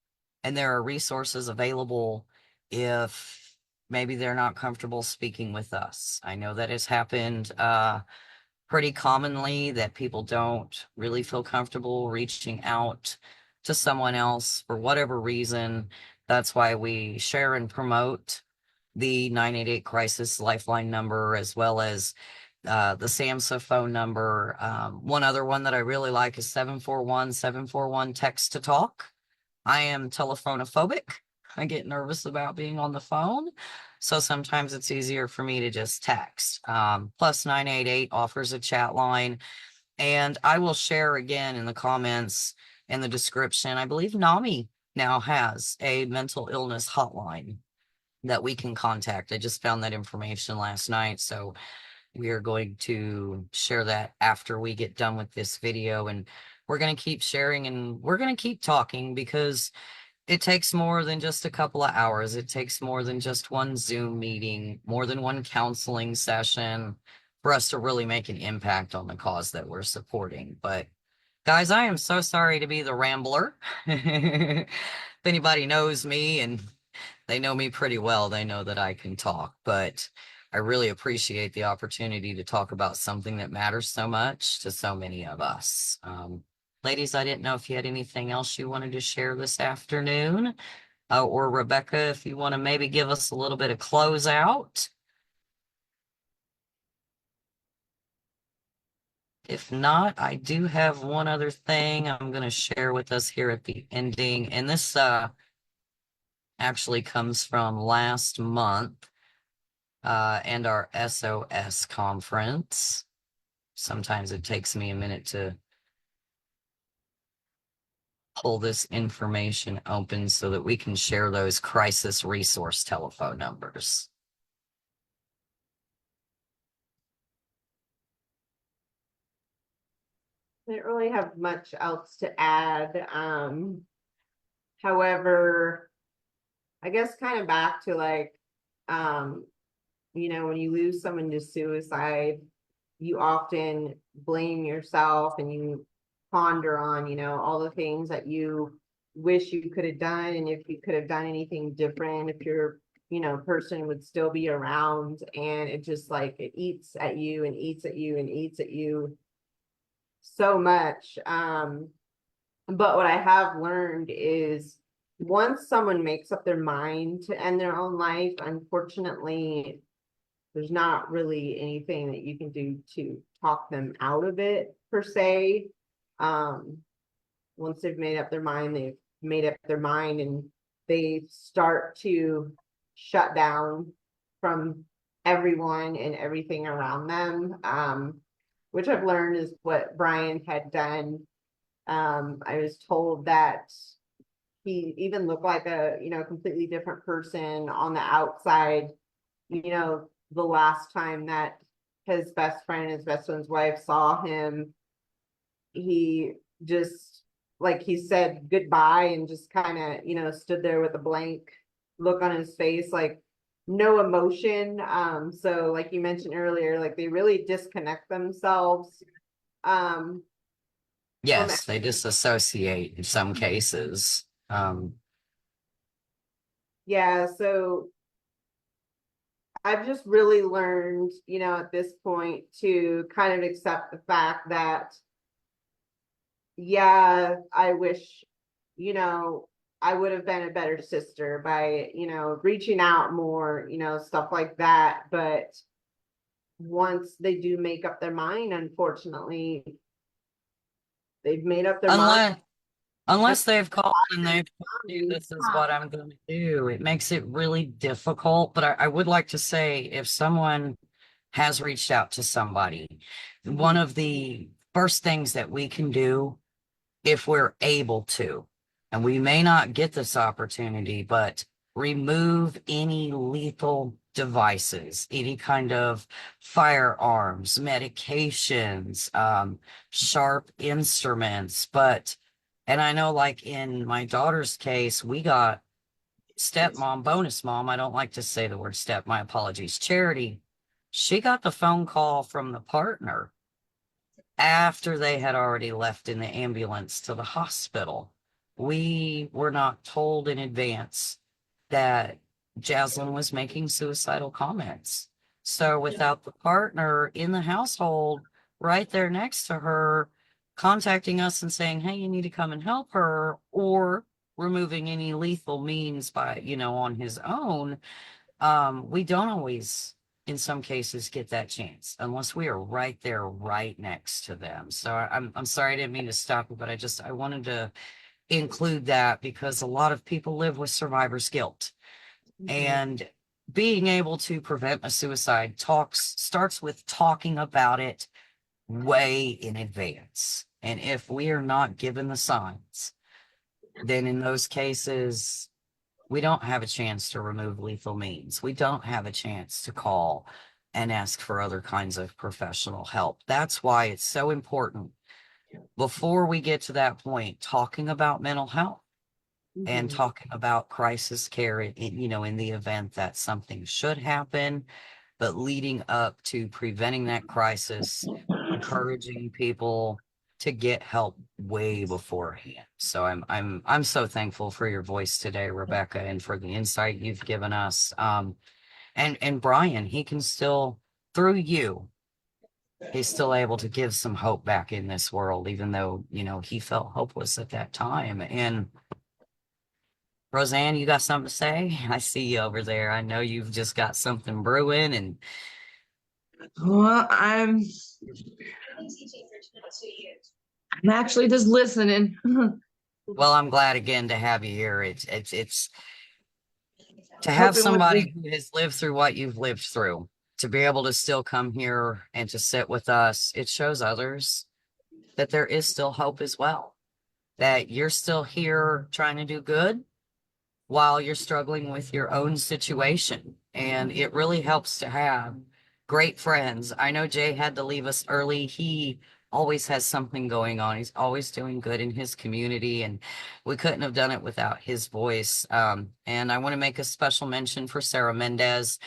And there are resources available if maybe they're not comfortable speaking with us. I know that has happened pretty commonly, that people don't really feel comfortable reaching out to someone else for whatever reason. That's why we share and promote the 988 crisis lifeline number, as well as the SAMHSA phone number. One other one that I really like is 741-741 text to talk. I am telephonophobic. I get nervous about being on the phone. So sometimes it's easier for me to just text. Plus 988 offers a chat line. And I will share again in the comments and the description. I believe NAMI now has a mental illness hotline that we can contact. I just found that information last night. So we are going to share that after we get done with this video. And we're going to keep sharing, and we're going to keep talking, because it takes more than just a couple of hours. It takes more than just one Zoom meeting, more than one counseling session for us to really make an impact on the cause that we're supporting. But guys, I am so sorry to be the rambler. If anybody knows me, and they know me pretty well, they know that I can talk, but I really appreciate the opportunity to talk about something that matters so much to so many of us. Ladies, I didn't know if you had anything else you wanted to share this afternoon, or Rebecca, if you want to maybe give us a little bit of closeout. If not, I do have one other thing I'm going to share with us here at the ending. And this actually comes from last month and our SOS conference. Sometimes it takes me a minute to pull this information open so that we can share those crisis resource telephone numbers. I didn't really have much else to add. However, I guess kind of back to like, when you lose someone to suicide, you often blame yourself and you ponder on, you know, all the things that you wish you could have done, and if you could have done anything different, if your, you know, person would still be around. And it just like it eats at you and eats at you and eats at you so much. But what I have learned is once someone makes up their mind to end their own life, unfortunately, there's not really anything that you can do to talk them out of it per se. Once they've made up their mind, they've made up their mind, and they start to shut down from everyone and everything around them. Which I've learned is what Brian had done. I was told that he even looked like a, you know, completely different person on the outside. You know, the last time that his best friend, his best friend's wife saw him, he just, like, he said goodbye and just kind of, you know, stood there with a blank look on his face, like no emotion. So like you mentioned earlier, like they really disconnect themselves from, Yes, they disassociate in some cases. yeah. So I've just really learned, you know, at this point to kind of accept the fact that, yeah, I wish, you know, I would have been a better sister by, you know, reaching out more, you know, stuff like that. But once they do make up their mind, unfortunately, they've made up their mind. Unless they've called and they've told you this is what I'm going to do, it makes it really difficult. But I would like to say, if someone has reached out to somebody, one of the first things that we can do, if we're able to, and we may not get this opportunity, but remove any lethal devices, any kind of firearms, medications, sharp instruments. But, and I know, like in my daughter's case, we got stepmom, bonus mom. I don't like to say the word step, my apologies. Charity. She got the phone call from the partner after they had already left in the ambulance to the hospital. We were not told in advance that Jaslyn was making suicidal comments. So without the partner in the household right there next to her, contacting us and saying, hey, you need to come and help her, or removing any lethal means by, you know, on his own, we don't always, in some cases, get that chance unless we are right there, right next to them. So I'm sorry, I didn't mean to stop you, but I wanted to include that because a lot of people live with survivor's guilt. And being able to prevent a suicide starts with talking about it way in advance. And if we are not given the signs, then in those cases, we don't have a chance to remove lethal means. We don't have a chance to call and ask for other kinds of professional help. That's why it's so important, before we get to that point, talking about mental health and talking about crisis care you know, in the event that something should happen, but leading up to preventing that crisis, encouraging people to get help way beforehand. So I'm so thankful for your voice today, Rebecca, and for the insight you've given us. And Brian, he can still, through you, he's still able to give some hope back in this world, even though, you know, he felt hopeless at that time. And Roseanne, you got something to say? I see you over there. I know you've just got something brewing. And Well, I'm actually just listening. well, I'm glad again to have you here. It's to have somebody who has lived through what you've lived through, to be able to still come here and to sit with us. It shows others that there is still hope as well, that you're still here trying to do good while you're struggling with your own situation. And it really helps to have great friends. I know Jay had to leave us early. He always has something going on. He's always doing good in his community, and we couldn't have done it without his voice. And I want to make a special mention for Sarah Mendez.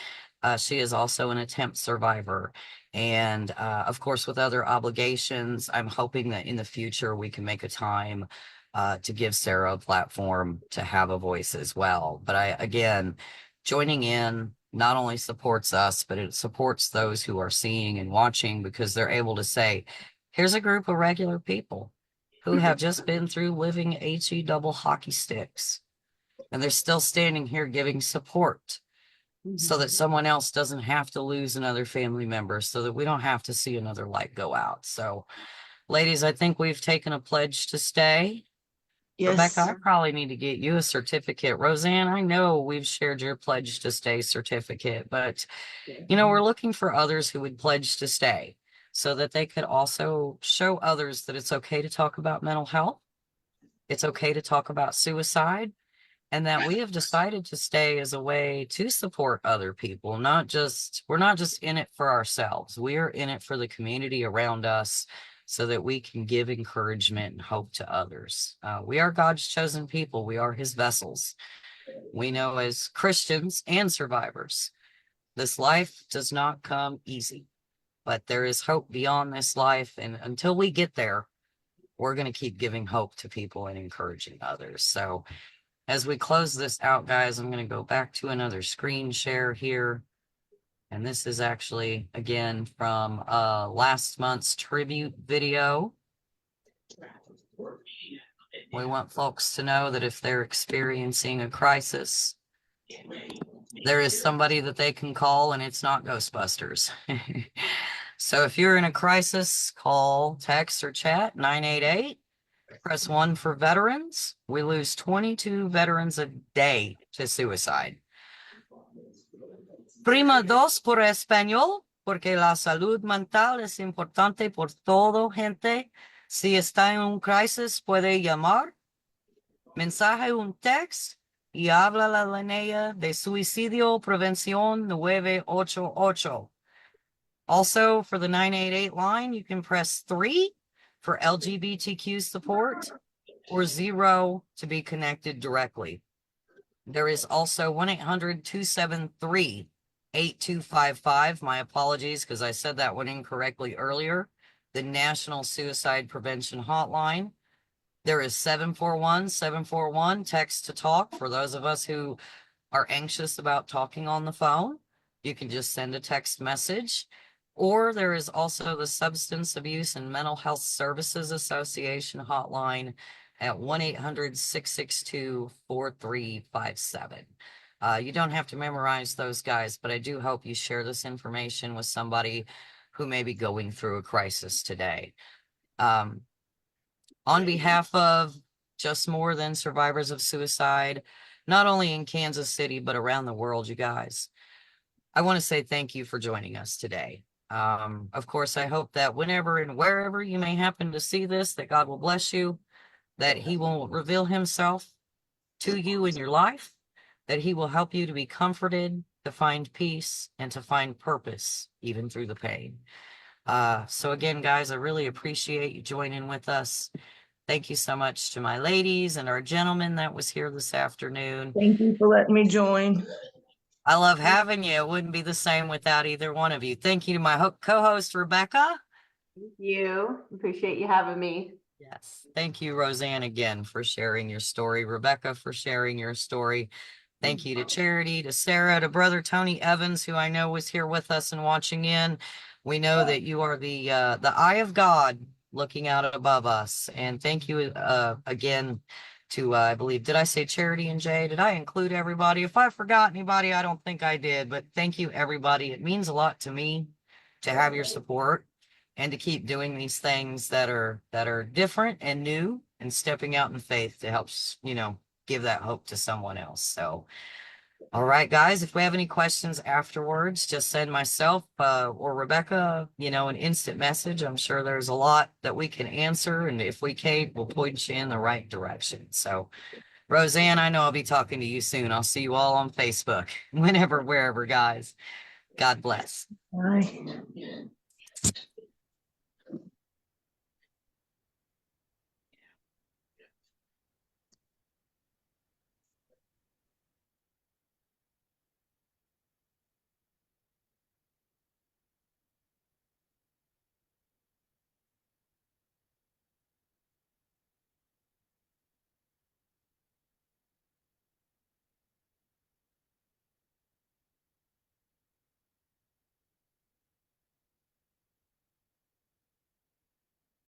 She is also an attempt survivor. And of course, with other obligations, I'm hoping that in the future we can make a time to give Sarah a platform to have a voice as well. But again, joining in not only supports us, but it supports those who are seeing and watching, because they're able to say, here's a group of regular people who have just been through living HE double hockey sticks. And they're still standing here giving support so that someone else doesn't have to lose another family member, so that we don't have to see another light go out. So, ladies, I think we've taken a pledge to stay. Yes. Rebecca, I probably need to get you a certificate. Roseanne, I know we've shared your pledge to stay certificate, but you know, we're looking for others who would pledge to stay so that they could also show others that it's okay to talk about mental health. It's okay to talk about suicide, and that we have decided to stay as a way to support other people. We're not just in it for ourselves. We are in it for the community around us, so that we can give encouragement and hope to others. We are God's chosen people. We are his vessels. We know as Christians and survivors, this life does not come easy, but there is hope beyond this life. And until we get there, we're going to keep giving hope to people and encouraging others. So as we close this out, guys, I'm going to go back to another screen share here. And this is actually, again, from last month's tribute video. We want folks to know that if they're experiencing a crisis, there is somebody that they can call, and it's not Ghostbusters. So if you're in a crisis, call, text, or chat 988. Press 1 for veterans. We lose 22 veterans a day to suicide. Prima dos por español, porque la salud mental es importante por todo, gente. Si está en un crisis, puede llamar, mensaje un text y habla la línea de suicidio prevención 988. Also, for the 988 line, you can press 3 for LGBTQ support or 0 to be connected directly. There is also 1-800-273-8255. My apologies, because I said that one incorrectly earlier. The National Suicide Prevention Hotline. There is 741-741, text to talk, for those of us who are anxious about talking on the phone. You can just send a text message. Or there is also the Substance Abuse and Mental Health Services Association hotline at 1-800-662-4357. You don't have to memorize those, guys, but I do hope you share this information with somebody who may be going through a crisis today. On behalf of Just More Than Survivors of Suicide, not only in Kansas City, but around the world, you guys, I want to say thank you for joining us today. Of course, I hope that whenever and wherever you may happen to see this, that God will bless you, that he will reveal himself to you in your life, that he will help you to be comforted, to find peace, and to find purpose, even through the pain. So again, guys, I really appreciate you joining with us. Thank you so much to my ladies and our gentleman that was here this afternoon. Thank you for letting me join. I love having you. It wouldn't be the same without either one of you. Thank you to my co-host, Rebecca. Thank you. Appreciate you having me. Yes. Thank you, Roseanne, again, for sharing your story. Rebecca, for sharing your story. Thank you to Charity, to Sarah, to Brother Tony Evans, who I know was here with us and watching in. We know that you are the eye of God looking out above us. And thank you again to, I believe, did I say Charity and Jay? Did I include everybody? If I forgot anybody, I don't think I did, but thank you, everybody. It means a lot to me to have your support and to keep doing these things that are different and new, and stepping out in faith to help, you know, give that hope to someone else. So, all right, guys, if we have any questions afterwards, just send myself or Rebecca, you know, an instant message. I'm sure there's a lot that we can answer, and if we can't, we'll point you in the right direction. So, Roseanne, I know I'll be talking to you soon. I'll see you all on Facebook, whenever, wherever, guys. God bless. Bye.